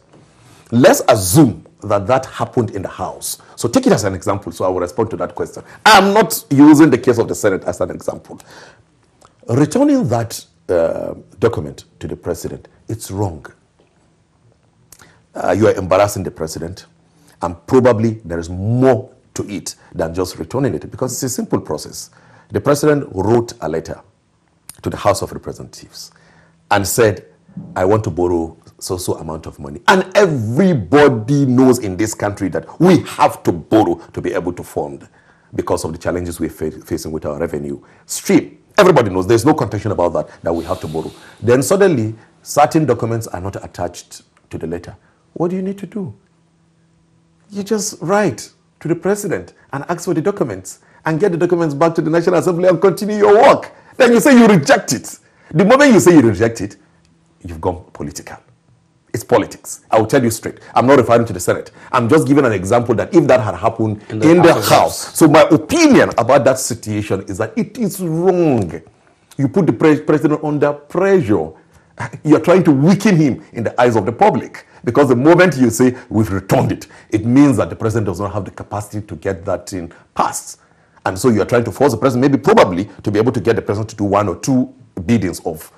Let's assume that that happened in the House. So take it as an example, so I will respond to that question. I'm not using the case of the Senate as an example. Returning that document to the president, it's wrong. You are embarrassing the president, and probably there is more to it than just returning it, because it's a simple process. The president wrote a letter to the House of Representatives and said, I want to borrow so amount of money. And everybody knows in this country that we have to borrow to be able to fund because of the challenges we're facing with our revenue stream. Everybody knows, there's no contention about that we have to borrow. Then suddenly, certain documents are not attached to the letter. What do you need to do? You just write to the president and ask for the documents and get the documents back to the National Assembly and continue your work. Then you say you reject it. The moment you say you reject it, you've gone political. It's politics. I will tell you straight. I'm not referring to the Senate. I'm just giving an example that if that had happened in the House. So my opinion about that situation is that it is wrong. You put the president under pressure. You're trying to weaken him in the eyes of the public. Because the moment you say, we've returned it, it means that the president does not have the capacity to get that thing passed. And so you're trying to force the president, maybe probably, to be able to get the president to do 1 or 2 biddings of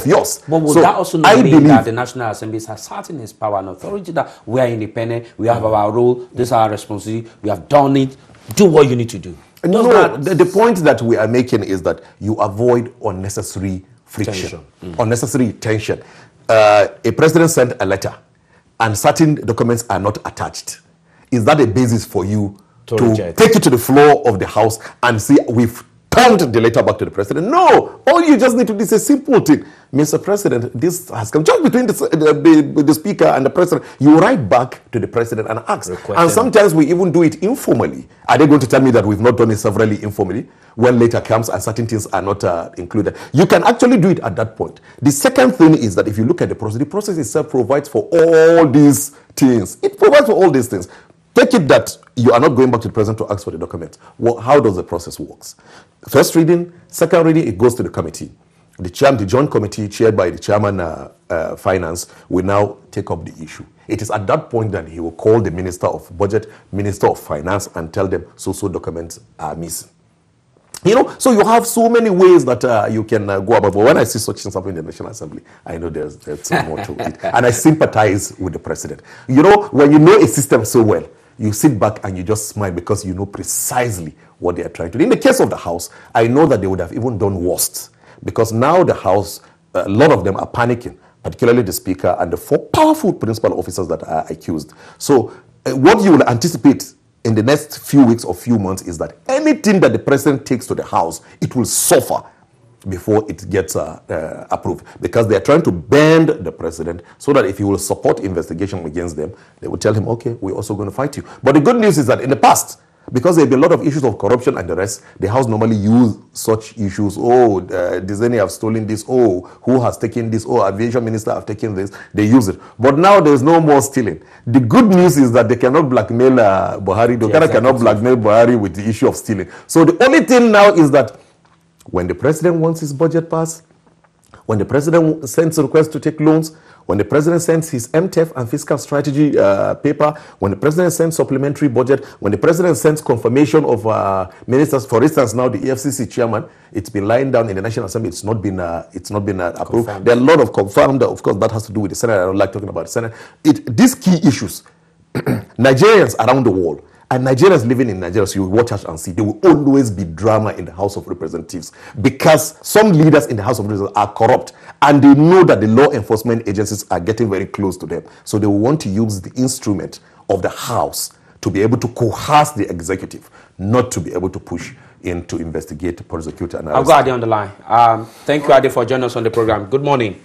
yours. But would that also not mean that the National Assembly has certain its power and authority, that we are independent, we have our role, this is our responsibility, we have done it, do what you need to do? No, the point that we are making is that you avoid unnecessary friction, unnecessary tension. A president sent a letter and certain documents are not attached. Is that a basis for you to take it to the floor of the House and say, we've turned the letter back to the president? No, all you just need to do is a simple thing. Mr. President, this has come just between the speaker and the president. You write back to the president and ask. And sometimes we even do it informally. Are they going to tell me that we've not done it severally informally? When later comes and certain things are not included. You can actually do it at that point. The second thing is that if you look at the process itself provides for all these things. It provides for all these things. Take it that you are not going back to the president to ask for the documents. Well, how does the process work? First reading, second reading, it goes to the committee. The joint committee chaired by the chairman finance will now take up the issue. It is at that point that he will call the Minister of Budget, Minister of Finance, and tell them so documents are missing. You know, so you have so many ways that you can go about. But when I see such things happening in the National Assembly, I know there's more to it. And I sympathize with the president. You know, when you know a system so well, you sit back and you just smile because you know precisely what they are trying to do. In the case of the House, I know that they would have even done worse. Because now the House, a lot of them are panicking, particularly the Speaker and the 4 powerful principal officers that are accused. So what you will anticipate in the next few weeks or few months is that anything that the president takes to the House, it will suffer before it gets approved. Because they are trying to bend the president so that if he will support investigation against them, they will tell him, okay, we're also going to fight you. But the good news is that in the past, Because there have been a lot of issues of corruption and the rest. The House normally use such issues. Oh, Disney have stolen this. Oh, who has taken this? Oh, aviation minister have taken this. They use it. But now there's no more stealing. The good news is that they cannot blackmail Buhari. Dogara cannot blackmail Buhari with the issue of stealing. So the only thing now is that when the president wants his budget passed, when the president sends a request to take loans, when the president sends his MTEF and fiscal strategy paper, when the president sends supplementary budget, when the president sends confirmation of ministers, for instance, now the EFCC chairman, it's been lying down in the National Assembly. It's not been approved. Confirmed. There are a lot of confirmed. Of course, that has to do with the Senate. I don't like talking about the Senate. These key issues, Nigerians around the world, and Nigerians living in Nigeria, so you watch us and see, there will always be drama in the House of Representatives because some leaders in the House of Representatives are corrupt and they know that the law enforcement agencies are getting very close to them. So they will want to use the instrument of the House to be able to coerce the executive, not to be able to push in to investigate, prosecute, and arrest. I'll go Ade on the line. Thank you, Ade, for joining us on the program. Good morning.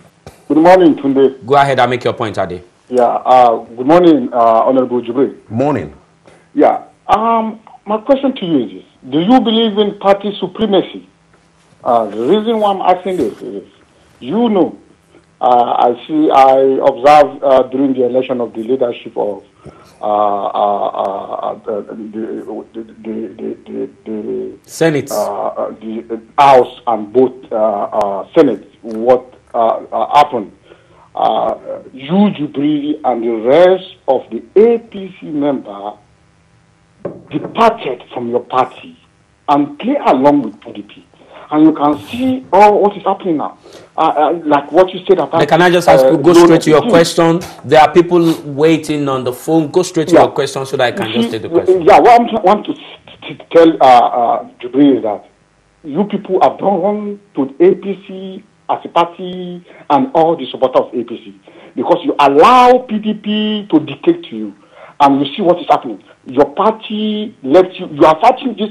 Good morning, Tunde. Go ahead and make your point, Ade. Yeah, good morning, Honorable Jibril. Morning. Yeah, my question to you is this. Do you believe in party supremacy? The reason why I'm asking this is, you know, I observed during the election of the leadership of the Senate, the House and both Senate, what happened. You, Jibril, and the rest of the APC member departed from your party and play along with PDP. And you can see what is happening now. Like what you said about... can I just ask you, go straight to your question? There are people waiting on the phone. Go straight to your question so that I can just take the question. Yeah, what I want to tell Jibril is that you people have gone to APC as a party and all the supporters of APC because you allow PDP to dictate to you. And you see what is happening. Your party left you. You are fighting this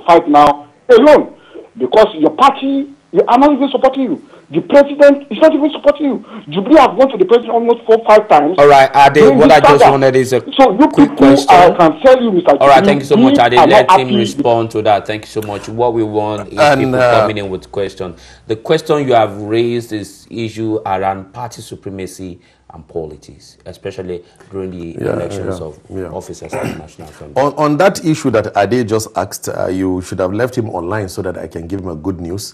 fight now alone because your party are not even supporting you. The president is not even supporting you. Jibril have gone to the president almost 4-5 times. All right, Ade, what I just wanted is a quick question. I can tell you, Mr. All right, thank you so much, Ade. Let him respond to that. Thank you so much. What we want is people coming in with questions. The question you have raised is issue around party supremacy and politics, especially during the elections of officers at the National Assembly. On that issue that Ade just asked, you should have left him online so that I can give him a good news.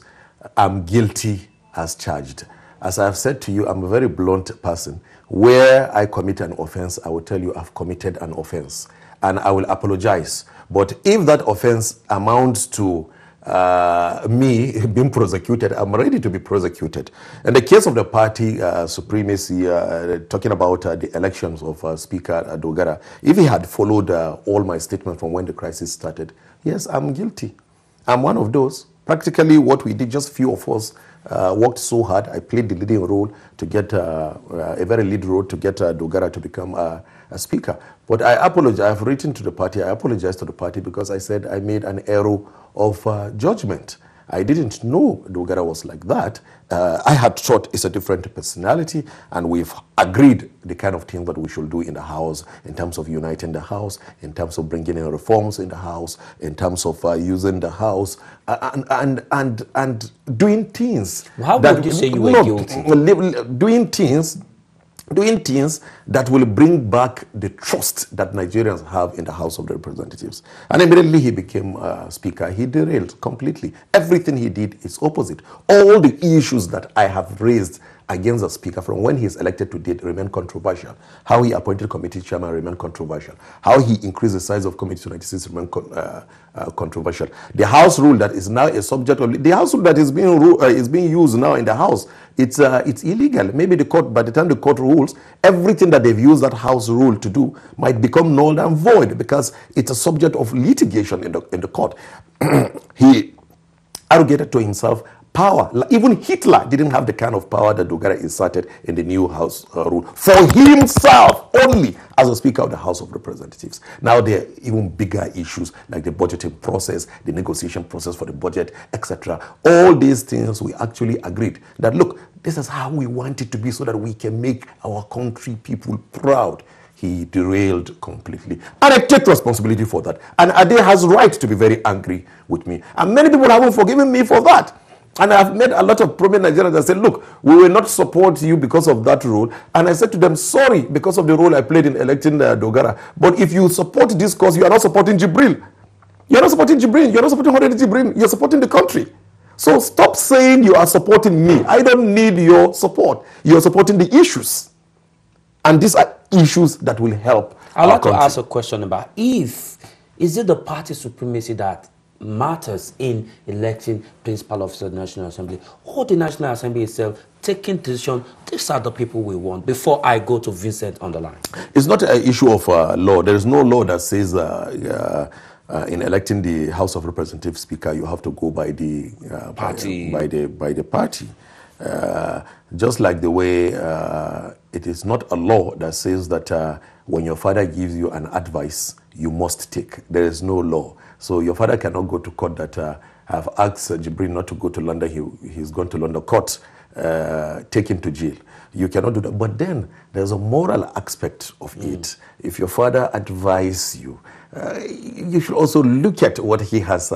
I'm guilty as charged. As I've said to you, I'm a very blunt person. Where I commit an offense, I will tell you I've committed an offense. And I will apologize. But if that offense amounts to me being prosecuted, I'm ready to be prosecuted. In the case of the party supremacy, talking about the elections of Speaker Dogara, if he had followed all my statements from when the crisis started, yes, I'm guilty. I'm one of those. Practically what we did, just few of us worked so hard. I played the leading role to get a very lead role to get Dogara to become a speaker. But I apologize. I've written to the party. I apologize to the party because I said I made an error of judgment. I didn't know Dogara was like that. I had thought it's a different personality, and we've agreed the kind of thing that we should do in the House in terms of uniting the House, in terms of bringing in reforms in the House, in terms of using the House and doing things. How would you say you were guilty? Doing things that will bring back the trust that Nigerians have in the House of the Representatives. And immediately he became Speaker. He derailed completely. Everything he did is opposite. All the issues that I have raised against the Speaker from when he is elected to date remain controversial. How he appointed committee chairman remain controversial. How he increased the size of committee to 96 remain controversial. The House rule that is now a subject of the House rule that is being used now in the House, it's illegal. Maybe the court, by the time the court rules, everything that they've used that House rule to do might become null and void because it's a subject of litigation in the court. He arrogated to himself power. Even Hitler didn't have the kind of power that Dogara inserted in the new House rule for himself only as a Speaker of the House of Representatives. Now there are even bigger issues like the budgeting process, the negotiation process for the budget, etc. All these things we actually agreed that, look, this is how we want it to be so that we can make our country people proud. he derailed completely. And I take responsibility for that. And Ade has right to be very angry with me. And many people haven't forgiven me for that. And I've met a lot of prominent Nigerians that said, look, we will not support you because of that role. And I said to them, sorry, because of the role I played in electing Dogara. But if you support this cause, you are not supporting Jibril. You're not supporting Jibril. You're not supporting Honorable Jibril. You're supporting the country. So stop saying you are supporting me. I don't need your support. You're supporting the issues. And these are issues that will help. I'd like to ask a question about is it the party supremacy that matters in electing principal officer of the National Assembly, or the National Assembly itself taking decision, these are the people we want, before I go to Vincent on the line? It's not an issue of law. There is no law that says in electing the House of Representatives Speaker, you have to go by the party. By the party. Just like the way it is not a law that says that when your father gives you an advice, you must take. There is no law. So your father cannot go to court that have asked Jibril not to go to London. He's gone to London court, take him to jail. You cannot do that. But then there's a moral aspect of it. If your father advises you, you should also look at what he has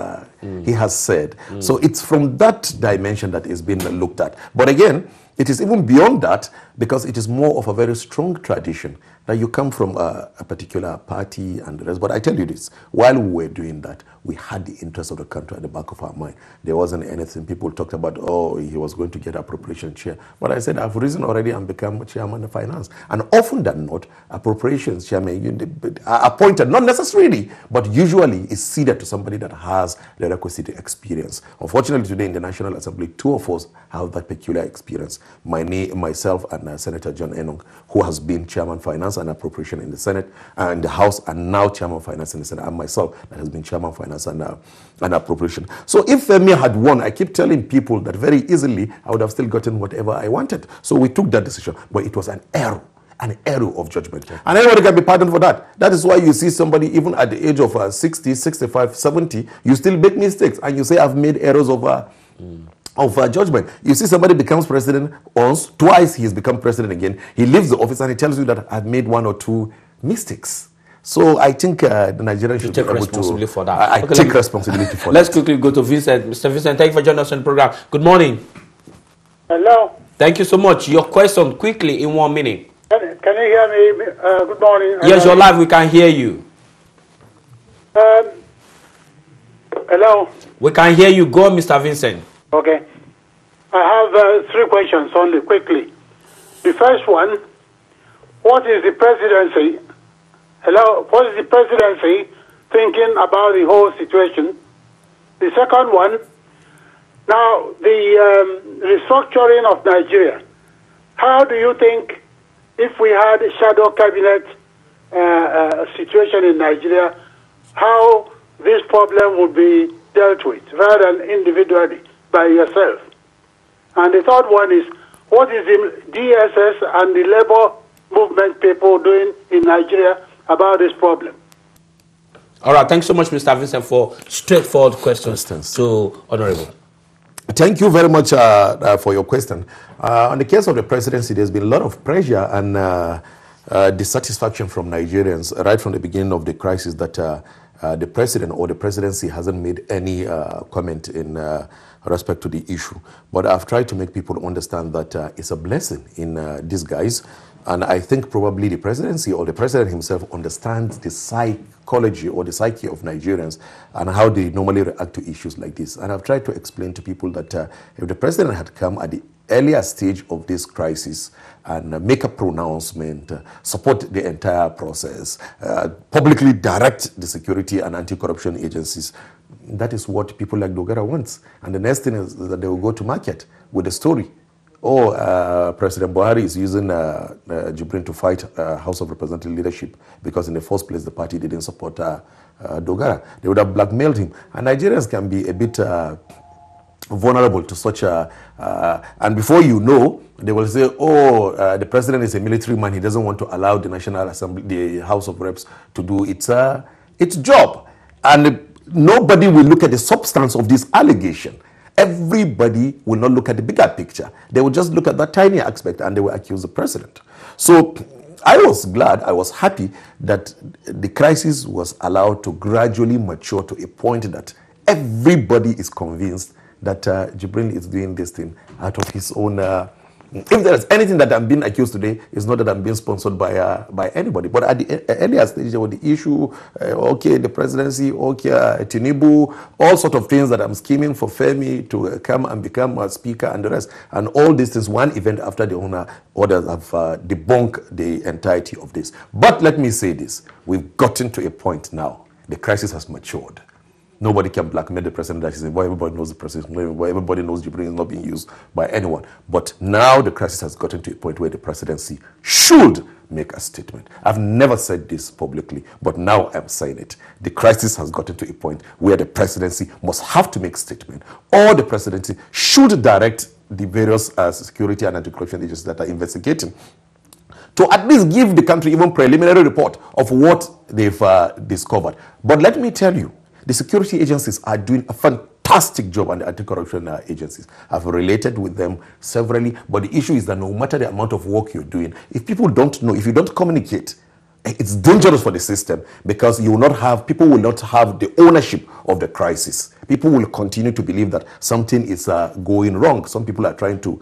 said. So it's from that dimension that is being looked at. But again, it is even beyond that, because it is more of a very strong tradition that you come from a particular party and the rest. But I tell you this, while we were doing that, we had the interest of the country at the back of our mind. There wasn't anything. People talked about, oh, he was going to get appropriation chair. But I said, I've risen already and become chairman of finance. And often than not, appropriations chairman are appointed, not necessarily, but usually is ceded to somebody that has the requisite experience. Unfortunately, today in the National Assembly, two of us have that peculiar experience. Myself and Senator John Enong, who has been chairman finance and appropriation in the Senate and the House, and now chairman finance in the Senate, and myself that has been chairman finance and appropriation. So if Femi had won, I keep telling people that very easily I would have still gotten whatever I wanted. So we took that decision, but it was an error of judgment. And anybody can be pardoned for that. That is why you see somebody, even at the age of 60, 65, 70, you still make mistakes, and you say, I've made errors of judgment. You see somebody becomes president once, twice he's become president again. He leaves the office and he tells you that I've made one or two mistakes. So I think the Nigerians should take be able responsibility to, for that. I take responsibility for Let's that. quickly go to Vincent. Mr. Vincent, thank you for joining us on the program. Good morning. Hello. Thank you so much. Your question quickly in 1 minute. Can you hear me? Good morning. Yes, you're live. We can hear you. Hello. We can hear you. Go on, Mr. Vincent. Okay. I have 3 questions only, quickly. The first one, what is the presidency? Hello. What is the presidency thinking about the whole situation? The second one, now the restructuring of Nigeria. How do you think, if we had a shadow cabinet situation in Nigeria, how this problem would be dealt with, rather than individually by yourself? And the third one is, what is the DSS and the labor movement people doing in Nigeria about this problem? All right. Thanks so much, Mr. Vincent, for straightforward questions. So, Honorable. Thank you very much for your question. On the case of the presidency, there's been a lot of pressure and dissatisfaction from Nigerians right from the beginning of the crisis that the president or the presidency hasn't made any comment in respect to the issue. But I've tried to make people understand that it's a blessing in disguise. And I think probably the presidency or the president himself understands the psychology or the psyche of Nigerians and how they normally react to issues like this. And I've tried to explain to people that if the president had come at the earlier stage of this crisis and make a pronouncement, support the entire process, publicly direct the security and anti-corruption agencies, that is what people like Dogara wants. And the next thing is that they will go to market with the story. President Buhari is using Jibril to fight House of Representatives leadership because in the first place the party didn't support Dogara. They would have blackmailed him. And Nigerians can be a bit vulnerable to such and before you know, they will say, the president is a military man. He doesn't want to allow the National Assembly, the House of Reps, to do its job. And nobody will look at the substance of this allegation. Everybody will not look at the bigger picture. They will just look at that tiny aspect and they will accuse the president. So I was glad, I was happy that the crisis was allowed to gradually mature to a point that everybody is convinced that Jibril is doing this thing out of his own. If there's anything that I'm being accused today, it's not that I'm being sponsored by anybody. But at the earlier stage, there was the issue, okay, the presidency, okay, Tinubu, all sort of things that I'm scheming for Femi to come and become a speaker and the rest. And all these things, one event after the owner, others have debunked the entirety of this. But let me say this, we've gotten to a point now, the crisis has matured. Nobody can blackmail the president. That is why everybody knows the president. Everybody knows Jibril is not being used by anyone. But now the crisis has gotten to a point where the presidency should make a statement. I've never said this publicly, but now I'm saying it. The crisis has gotten to a point where the presidency must have to make a statement, or the presidency should direct the various security and anti-corruption agencies that are investigating to at least give the country even preliminary report of what they've discovered. But let me tell you, the security agencies are doing a fantastic job, and the anti-corruption agencies. I've related with them severally, but the issue is that no matter the amount of work you're doing, if people don't know, if you don't communicate, it's dangerous for the system, because people will not have the ownership of the crisis. People will continue to believe that something is going wrong. Some people are trying to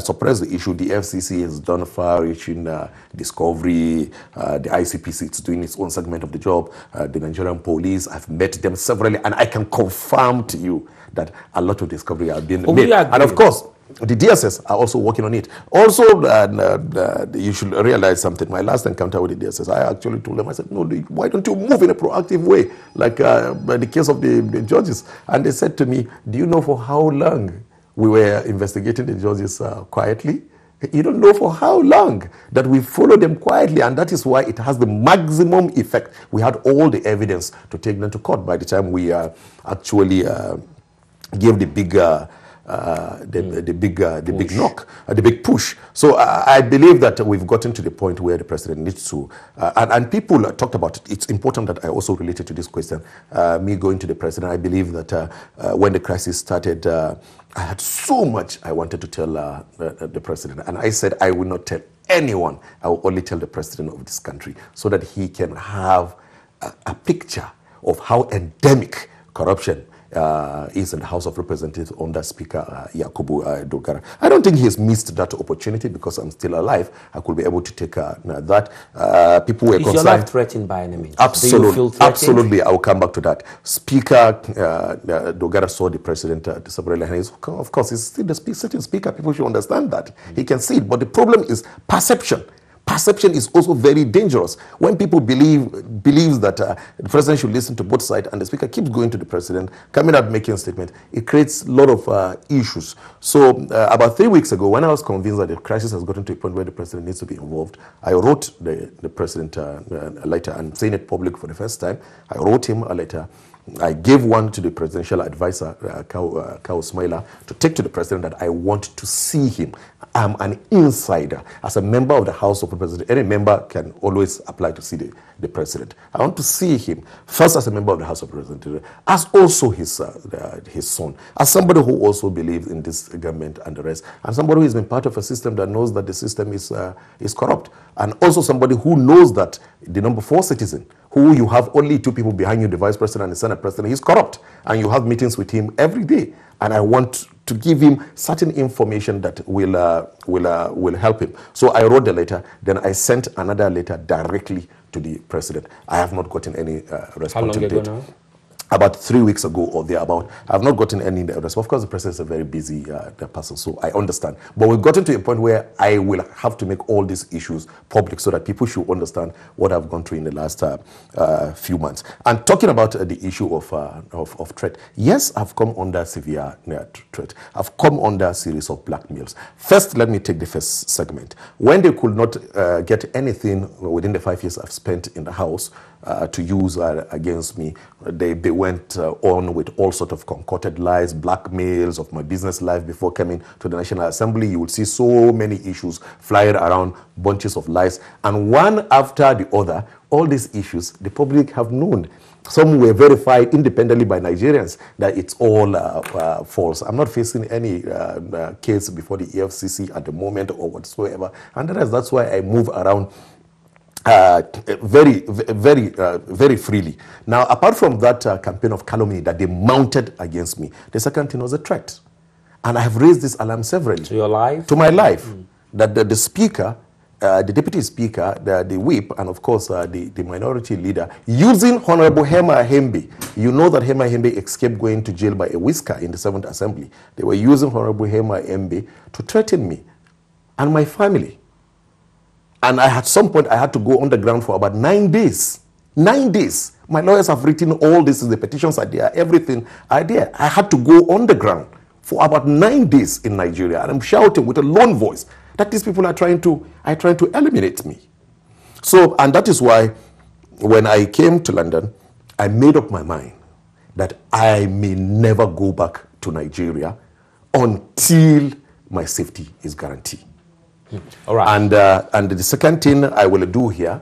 suppress the issue. The FCC has done far-reaching discovery. The ICPC is doing its own segment of the job. The Nigerian police, I've met them severally, and I can confirm to you that a lot of discovery are being made. And of course, the DSS are also working on it. Also, you should realize something. My last encounter with the DSS, I actually told them, I said, no, why don't you move in a proactive way, like the case of the judges? And they said to me, do you know for how long we were investigating the judges quietly? You don't know for how long that we followed them quietly, and that is why it has the maximum effect. We had all the evidence to take them to court by the time we actually gave the big the big push. So I believe that we've gotten to the point where the president needs to, and people talked about it. It's important that I also related to this question. Me going to the president, I believe that when the crisis started, I had so much I wanted to tell the president, and I said I will not tell anyone. I will only tell the president of this country, so that he can have a picture of how endemic corruption is in the House of Representatives under Speaker Yakubu Dogara. I don't think he has missed that opportunity, because I'm still alive. I could be able to take that. People were concerned. Is your life threatened by any means? Absolutely. Do you feel threatened? Absolutely. I will come back to that. Speaker Dogara saw the president separately, and of course, he's still the sitting speaker. People should understand that. He can see it. But the problem is perception. Perception is also very dangerous. When people believes that the president should listen to both sides, and the speaker keeps going to the president, coming out making a statement, it creates a lot of issues. So about 3 weeks ago, when I was convinced that the crisis has gotten to a point where the president needs to be involved, I wrote the president a letter, and saying it public for the first time. I wrote him a letter. I gave one to the presidential advisor, Kao Smaila, to take to the president that I want to see him. I'm an insider. As a member of the House of Representatives, any member can always apply to see the president. I want to see him, first as a member of the House of Representatives, as also his son, as somebody who also believes in this government and the rest, and somebody who has been part of a system that knows that the system is corrupt, and also somebody who knows that the number 4 citizen, who you have only 2 people behind you, the vice president and the senate president, he's corrupt, and you have meetings with him every day. And I want to give him certain information that will help him. So I wrote the letter. Then I sent another letter directly to the president. I have not gotten any response. How long ago now? About 3 weeks ago or thereabout. I have not gotten any response. Of course, the president is a very busy person, so I understand. But we've gotten to a point where I will have to make all these issues public, so that people should understand what I've gone through in the last few months. And talking about the issue of threat, yes, I've come under severe threat. I've come under a series of blackmails. First, let me take the first segment. When they could not get anything within the 5 years I've spent in the House to use against me, they went on with all sorts of concocted lies, blackmails of my business life before coming to the National Assembly. You will see so many issues flying around, bunches of lies. And one after the other, all these issues, the public have known. Some were verified independently by Nigerians that it's all false. I'm not facing any case before the EFCC at the moment or whatsoever. And that's why I move around very freely. Now, apart from that campaign of calumny that they mounted against me, the second thing was a threat. And I have raised this alarm severally. To your life? To my life. That the speaker, the deputy speaker, the whip, and of course the minority leader, using Honorable Hema Hembe. You know that Hema Hembe escaped going to jail by a whisker in the 7th Assembly. They were using Honorable Hema Hembe to threaten me and my family. And at some point, I had to go on the ground for about 9 days. 9 days. My lawyers have written all this, the petitions are there, everything are there. I had to go on the ground for about 9 days in Nigeria. And I'm shouting with a lone voice that these people are trying to eliminate me. So, and that is why when I came to London, I made up my mind that I may never go back to Nigeria until my safety is guaranteed. All right. And the second thing I will do here,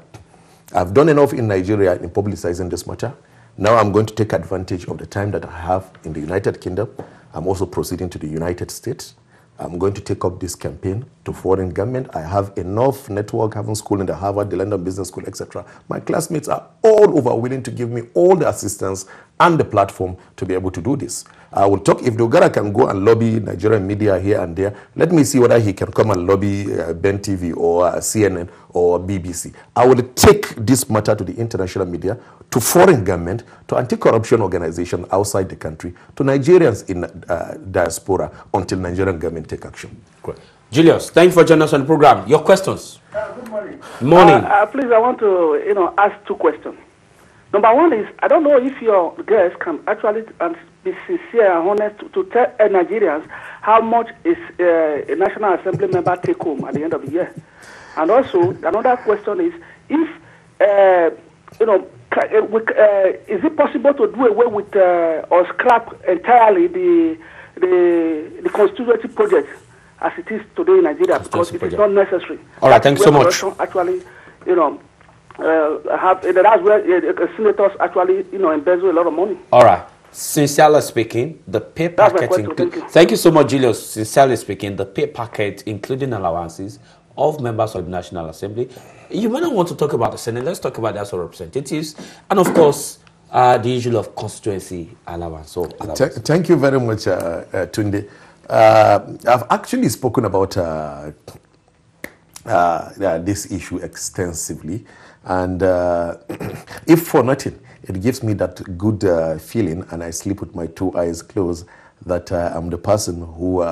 I've done enough in Nigeria in publicizing this matter. Now I'm going to take advantage of the time that I have in the United Kingdom. I'm also proceeding to the United States. I'm going to take up this campaign to foreign government. I have enough network, having school in the Harvard, the London Business School, etc. My classmates are all over willing to give me all the assistance and the platform to be able to do this. I will talk, if Dogara can go and lobby Nigerian media here and there, let me see whether he can come and lobby Bentv or CNN or BBC. I will take this matter to the international media, to foreign government, to anti-corruption organizations outside the country, to Nigerians in diaspora, until Nigerian government take action. Great. Julius, thank you for joining us on the program. Your questions? Good morning. Morning. Please, I want to ask 2 questions. Number 1 is, I don't know if your guests can actually be sincere and honest to tell Nigerians how much is a National Assembly member take home at the end of the year. And also, another question is, if, is it possible to do away with or scrap entirely the constituency project as it is today in Nigeria, because it is not necessary? All right, thank you so much. Actually, that's where senators actually, embezzle a lot of money. All right. Sincerely speaking, the pay packet. Thank you so much, Julius. Sincerely speaking, the pay packet, including allowances of members of the National Assembly. You may not want to talk about the Senate. Let's talk about the House of Representatives, and of course, the issue of constituency allowance. So, thank you very much, Tunde. I've actually spoken about this issue extensively. And if for nothing, it gives me that good feeling, and I sleep with my 2 eyes closed, that I'm the person who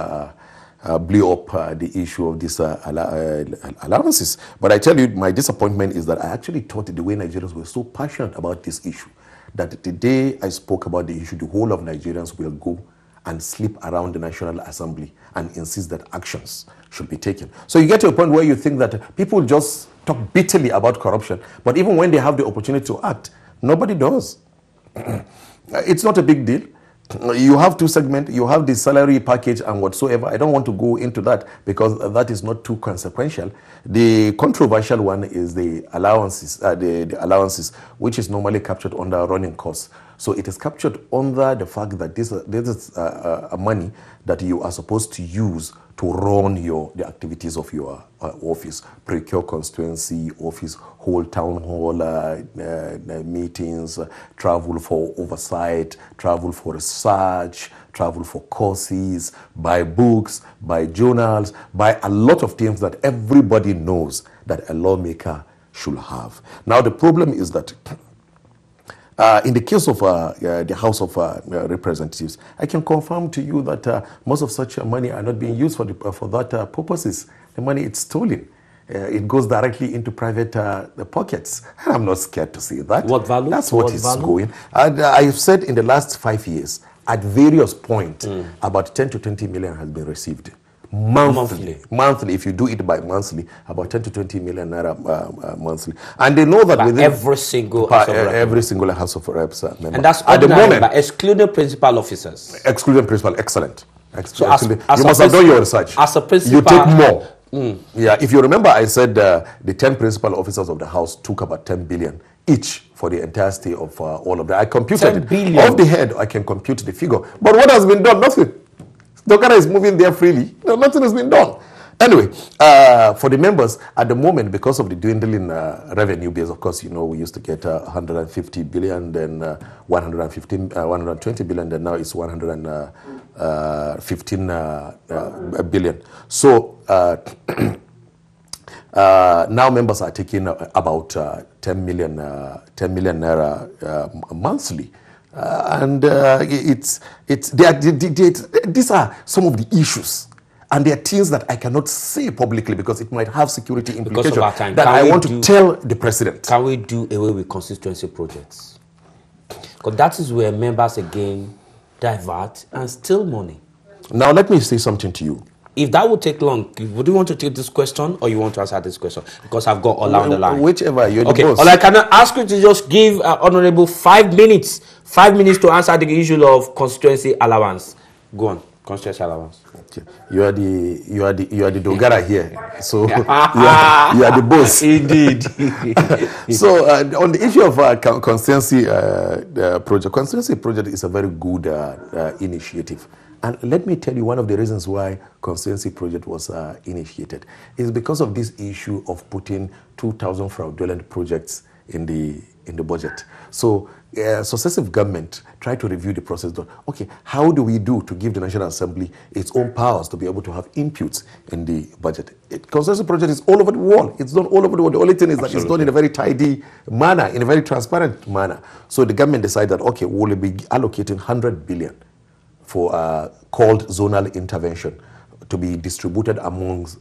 blew up the issue of these allowances. But I tell you, my disappointment is that I actually thought the way Nigerians were so passionate about this issue, that the day I spoke about the issue, the whole of Nigerians will go and sleep around the National Assembly and insist that actions should be taken. So you get to a point where you think that people just talk bitterly about corruption, but even when they have the opportunity to act, nobody does. It's not a big deal. You have 2 segments, you have the salary package and whatsoever. I don't want to go into that because that is not too consequential. The controversial one is the allowances, the allowances, which is normally captured under running costs. So it is captured under the fact that this is money that you are supposed to use to run the activities of your office, procure constituency office, hold town hall meetings, travel for oversight, travel for research, travel for courses, buy books, buy journals, buy a lot of things that everybody knows that a lawmaker should have. Now the problem is that in the case of the House of Representatives, I can confirm to you that most of such money are not being used for that purposes. The money is stolen. It goes directly into private pockets. And I'm not scared to say that. What value? That's what is going. And I've said in the last 5 years, at various points, about 10 to 20 million has been received. Monthly, if you do it by monthly, about 10 to 20 million naira monthly, and they know that by within every single House of Reps member, and that's at the moment, excluding principal officers. Excluding principal, excellent. So you must have done your research. As a principal, you take more. Yeah, if you remember, I said the 10 principal officers of the House took about 10 billion each for the entirety of all of that. I computed 10 billion. Off the head. I can compute the figure, but what has been done? Nothing. Dokara is moving there freely. No, nothing has been done. Anyway, for the members, at the moment, because of the dwindling revenue base, of course, we used to get 150 billion, then 120 billion, then now it's 115 billion. So now members are taking about 10 million naira monthly. These are some of the issues. And there are things that I cannot say publicly because it might have security implications that I want to tell the president. Can we do away with constituency projects? Because that is where members again divert and steal money. Now let me say something to you. If that would take long, would you want to take this question or you want to answer this question? Because I've got Ola on the line. Whichever, you're the boss. Ola, can I ask you to just give Honorable 5 minutes? 5 minutes to answer the issue of constituency allowance. Go on. Constituency allowance. Okay. You are the Dogara here, so you are the boss. Indeed. So on the issue of constituency project is a very good initiative. And let me tell you, one of the reasons why constituency project was initiated is because of this issue of putting 2,000 fraudulent projects in the budget. So successive government try to review the process. Okay, how do we do to give the National Assembly its own powers to be able to have inputs in the budget? Constituency project is all over the world. It's done all over the world. The only thing is that it's done in a very tidy manner, in a very transparent manner. So the government decided, okay, we'll be allocating 100 billion for called zonal intervention to be distributed amongst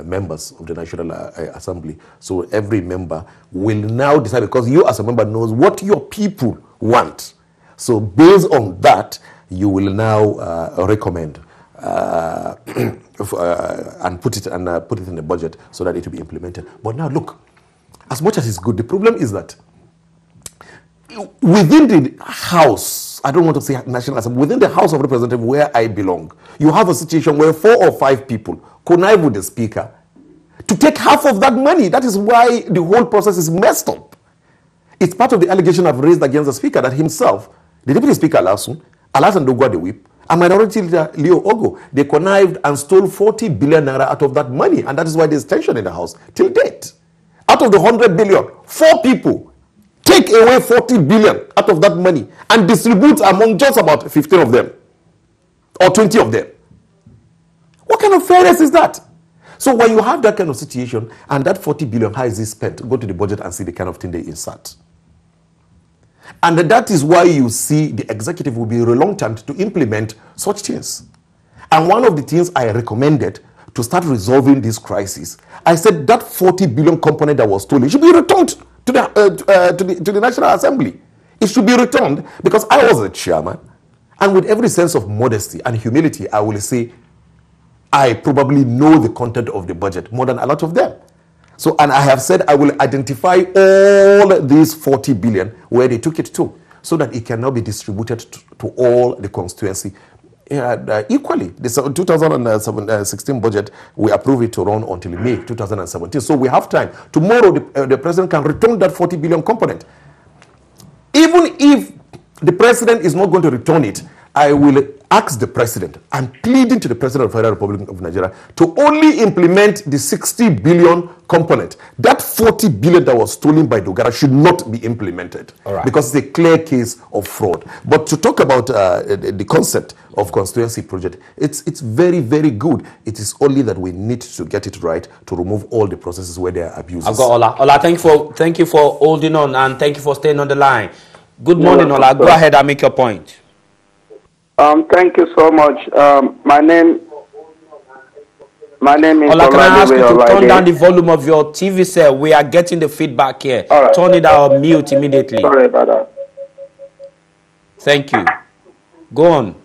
members of the National Assembly. So every member will now decide, because you as a member knows what your people want. So based on that, you will now recommend and put it in the budget so that it will be implemented. But now look, as much as it's good, the problem is that within the House, I don't want to say National Assembly, within the House of Representatives where I belong, you have a situation where 4 or 5 people connive with the Speaker to take half of that money. That is why the whole process is messed up. It's part of the allegation I've raised against the Speaker that himself, the Deputy Speaker Alasan Dogwa the Whip, and Minority Leader Leo Ogo, they connived and stole 40 billion naira out of that money, and that is why there's tension in the House till date. Out of the 100 billion, 4 people take away 40 billion out of that money and distribute among just about 15 of them or 20 of them. What kind of fairness is that? So when you have that kind of situation and that 40 billion, how is it spent? Go to the budget and see the kind of thing they insert. And that is why you see the executive will be reluctant to implement such things. And one of the things I recommended to start resolving this crisis, I said that 40 billion component that was stolen should be returned to the National Assembly. It should be returned, because I was the chairman, and with every sense of modesty and humility, I will say I probably know the content of the budget more than a lot of them. So, and I have said I will identify all these 40 billion where they took it to, so that it can now be distributed to all the constituency equally. The 2016 budget, we approve it to run until May 2017. So we have time. Tomorrow, the president can return that 40 billion component. Even if the president is not going to return it, I will ask the president, I'm pleading to the president of the Federal Republic of Nigeria to only implement the 60 billion component. That 40 billion that was stolen by Dogara should not be implemented, because it's a clear case of fraud. But to talk about the concept of constituency project, it's very, very good. It is only that we need to get it right to remove all the processes where there are abuses. I've got Ola. Ola, thank you for holding on, and thank you for staying on the line. Good morning, Ola. Go ahead and make your point. Thank you so much. My name is Ola, can I ask you to turn down the volume of your TV set? We are getting the feedback here. Right. Turn it on mute immediately. Sorry about that. Thank you. Go on.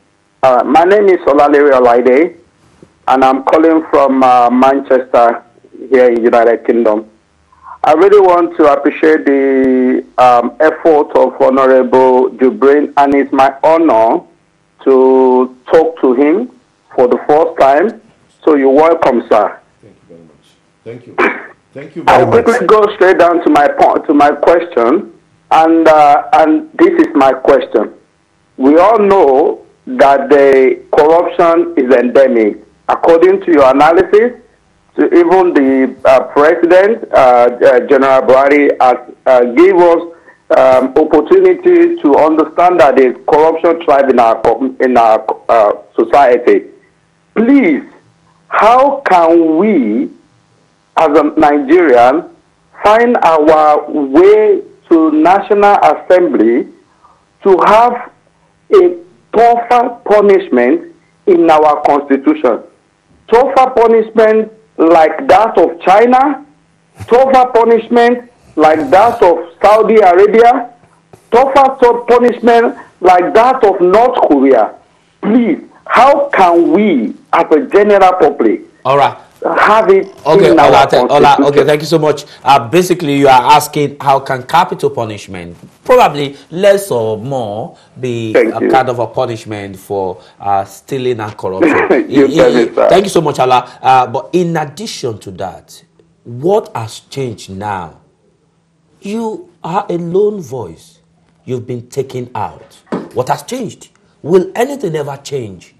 My name is Olalere Olaide, and I'm calling from Manchester here in the United Kingdom. I really want to appreciate the effort of Honorable Jibril, and it's my honor to talk to him for the first time. So you're welcome, sir. Thank you very much. Thank you. Thank you very much. I'll quickly go straight down to my point, to my question, and this is my question. We all know that the corruption is endemic according to your analysis, to even the President, General Buhari, has gave us opportunity to understand that there is corruption thrive in our society. Please, how can we, as a Nigerian, find our way to National Assembly to have a tougher punishment in our constitution? Tougher punishment like that of China, tougher punishment like that of Saudi Arabia, tougher punishment like that of North Korea. Please, how can we, as a general public, All right. have it Okay, in our constitution? okay, thank you so much. Basically, you are asking how can capital punishment, probably less or more, be a kind of a punishment for stealing and corruption. Thank you so much, Allah. But in addition to that, what has changed now? You are a lone voice. You've been taken out. What has changed? Will anything ever change?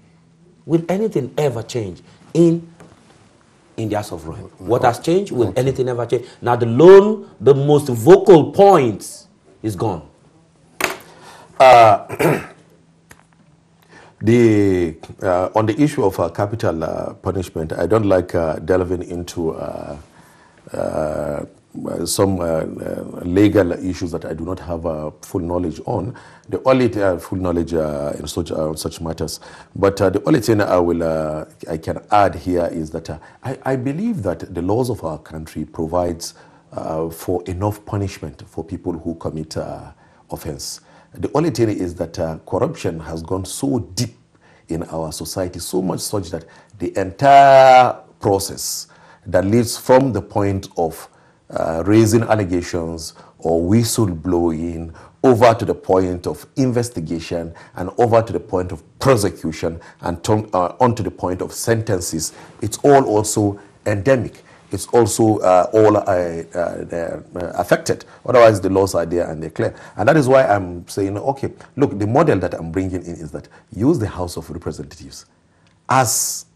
Will anything ever change in India sovereign? What has changed? Will anything ever change? Now the most vocal point is gone. On the issue of capital punishment, I don't like delving into some legal issues that I do not have full knowledge on. The only full knowledge in such matters. But the only thing I can add here is that I believe that the laws of our country provides for enough punishment for people who commit offense. The only thing is that corruption has gone so deep in our society, so much such that the entire process that leads from the point of raising allegations or whistleblowing over to the point of investigation and over to the point of prosecution and on to the point of sentences, it's all also endemic. It's also all affected. Otherwise, the laws are there and they're clear. And that is why I'm saying, okay, look, the model that I'm bringing in is that use the House of Representatives as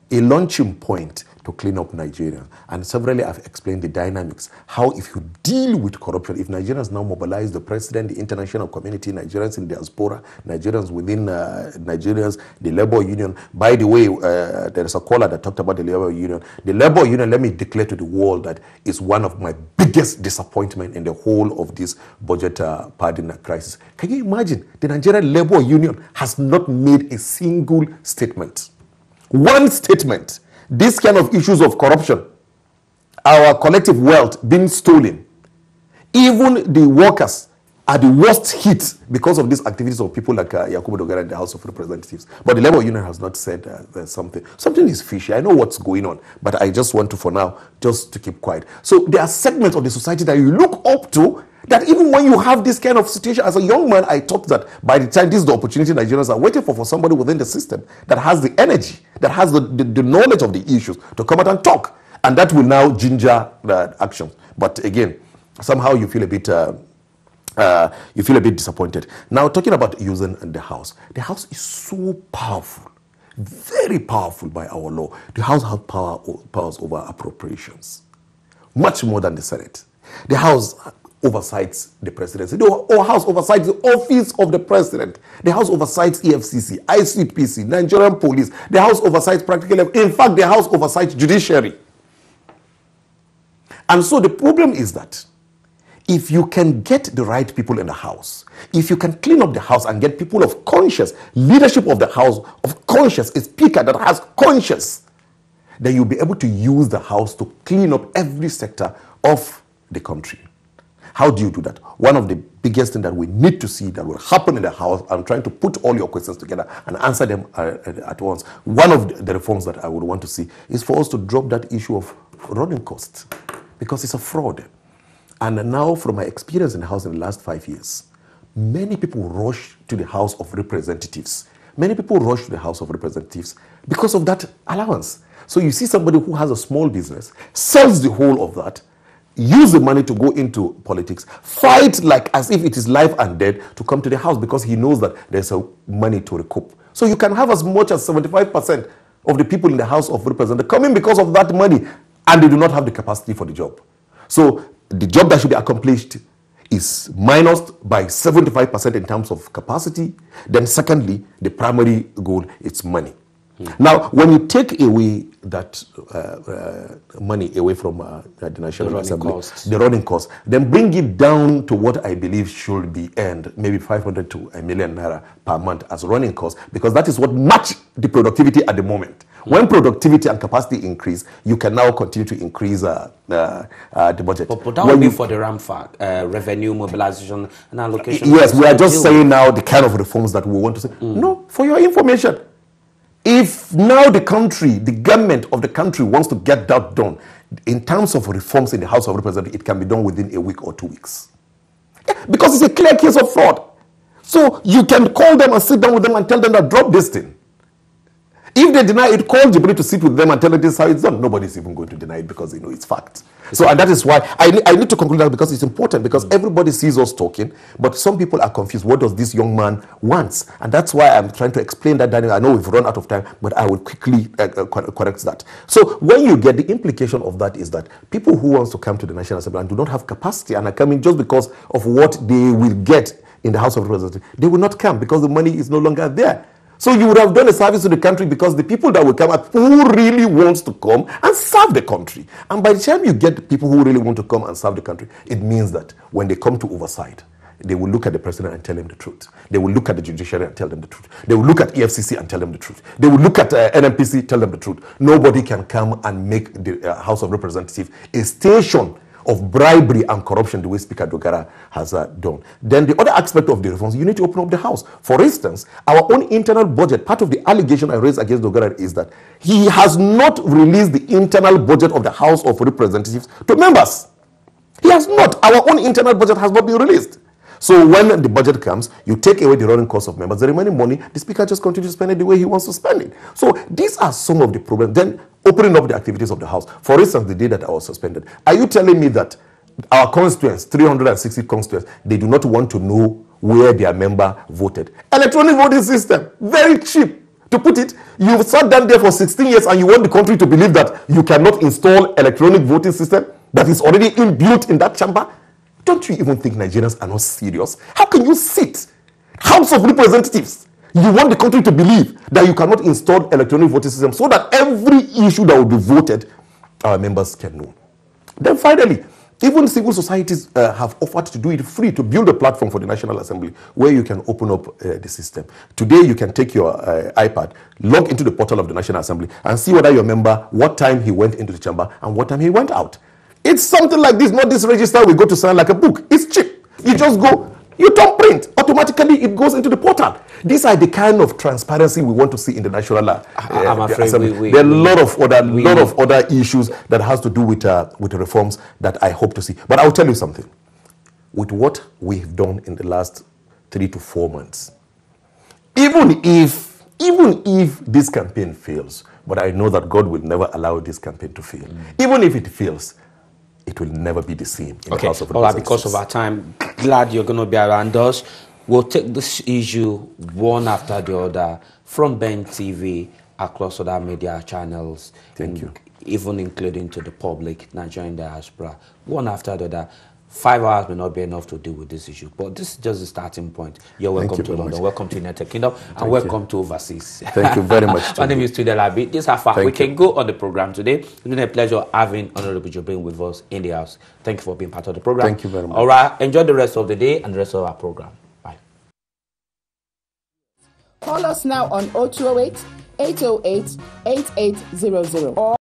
a launching point to clean up Nigeria. And severally I've explained the dynamics, how if you deal with corruption, if Nigerians now mobilize the president, the international community, Nigerians in diaspora, Nigerians within Nigerians, the labor union. By the way, there is a caller that talked about the labor union. The labor union, let me declare to the world that is one of my biggest disappointment in the whole of this budget pardon crisis. Can you imagine? The Nigerian labor union has not made a single statement. One statement. This kind of issues of corruption, our collective wealth being stolen, even the workers are the worst hit because of these activities of people like Yakubu Dogara in the House of Representatives. But the labor union has not said something. Something is fishy. I know what's going on, but I just want to, for now, just to keep quiet. So there are segments of the society that you look up to, that even when you have this kind of situation, as a young man, I thought that by the time this is the opportunity Nigerians are waiting for somebody within the system that has the energy, that has the knowledge of the issues to come out and talk. And that will now ginger the action. But again, somehow you feel a bit disappointed. Now, talking about using the House is so powerful, very powerful by our law. The House has powers over appropriations, much more than the Senate. The House oversights the presidency. The House oversights the office of the president. The House oversights EFCC, ICPC, Nigerian police. The House oversights practically, in fact, the House oversights judiciary. And so the problem is that if you can get the right people in the House, if you can clean up the House and get people of conscience, leadership of the House of conscience, a speaker that has conscience, then you'll be able to use the House to clean up every sector of the country. How do you do that? One of the biggest things that we need to see that will happen in the House, I'm trying to put all your questions together and answer them at once. One of the reforms that I would want to see is for us to drop that issue of running costs, because it's a fraud. And now, from my experience in the House in the last 5 years, many people rush to the House of Representatives. Many people rush to the House of Representatives because of that allowance. So you see somebody who has a small business, sells the whole of that, use the money to go into politics, fight like as if it is life and death to come to the House because he knows that there's a money to recoup. So you can have as much as 75% of the people in the House of Representatives come in because of that money, and they do not have the capacity for the job. So the job that should be accomplished is minused by 75% in terms of capacity. Then secondly, the primary goal is money. Now, when you take away that money away from the National Assembly, the running costs, then bring it down to what I believe should be earned, maybe 500 to a million naira per month as running costs, because that is what match the productivity at the moment. When productivity and capacity increase, you can now continue to increase the budget. But that would be for the RAMFAC, revenue mobilization and allocation. Yes, we are just saying now the kind of reforms that we want to say. No, for your information. If now the government of the country wants to get that done, in terms of reforms in the House of Representatives, it can be done within a week or 2 weeks. Because it's a clear case of fraud. So you can call them and sit down with them and tell them that drop this thing. If they deny it, call Jibril to sit with them and tell them this is how it's done. Nobody's even going to deny it because they know it's fact. So, and that is why I need to conclude that, because it's important, because everybody sees us talking, but some people are confused. What does this young man want? And that's why I'm trying to explain that. I know we've run out of time, but I will quickly correct that. So when you get the implication of that is that people who want to come to the National Assembly and do not have capacity and are coming just because of what they will get in the House of Representatives, they will not come because the money is no longer there. So you would have done a service to the country, because the people that will come are who really wants to come and serve the country. And by the time you get people who really want to come and serve the country, it means that when they come to oversight, they will look at the president and tell him the truth. They will look at the judiciary and tell them the truth. They will look at EFCC and tell them the truth. They will look at NMPC, tell them the truth. Nobody can come and make the House of Representatives a station of bribery and corruption the way Speaker Dogara has done. Then the other aspect of the reforms, you need to open up the House. For instance, our own internal budget, part of the allegation I raised against Dogara is that he has not released the internal budget of the House of Representatives to members. He has not. Our own internal budget has not been released. So when the budget comes, you take away the running costs of members, the remaining money, the Speaker just continues to spend it the way he wants to spend it. So these are some of the problems. Then opening up the activities of the House. For instance, the day that I was suspended, are you telling me that our constituents, 360 constituents, they do not want to know where their member voted? Electronic voting system, very cheap. To put it, you've sat down there for 16 years and you want the country to believe that you cannot install electronic voting system that is already inbuilt in that chamber? Don't you even think Nigerians are not serious? How can you sit, House of Representatives, you want the country to believe that you cannot install electronic voting system so that every issue that will be voted, our members can know? Then finally, even civil societies have offered to do it free, to build a platform for the National Assembly where you can open up the system. Today, you can take your iPad, log into the portal of the National Assembly and see whether your member, what time he went into the chamber and what time he went out. It's something like this, not this register we go to sign like a book. It's cheap. You just go, you don't print. Automatically, it goes into the portal. These are the kind of transparency we want to see in the National I'm afraid Assembly. There are a lot of other issues that has to do with the reforms that I hope to see. But I'll tell you something. With what we've done in the last 3 to 4 months, even if this campaign fails, but I know that God will never allow this campaign to fail. Even if it fails, it will never be the same in the House of Representatives. Because of our time, glad you're going to be around us. We'll take this issue one after the other from Bentv across other media channels. Thank you. Even including to the public, Nigerian diaspora, one after the other. 5 hours may not be enough to deal with this issue, but this is just the starting point. You're welcome to London, welcome to United Kingdom, and welcome to overseas. Thank you very much. My name is Jibril Alabi. This is how far we can go on the program today. It's been a pleasure having Honorable Jibril with us in the house. Thank you for being part of the program. Thank you very much. All right, enjoy the rest of the day and the rest of our program. Bye. Call us now on 0208 808 8800 or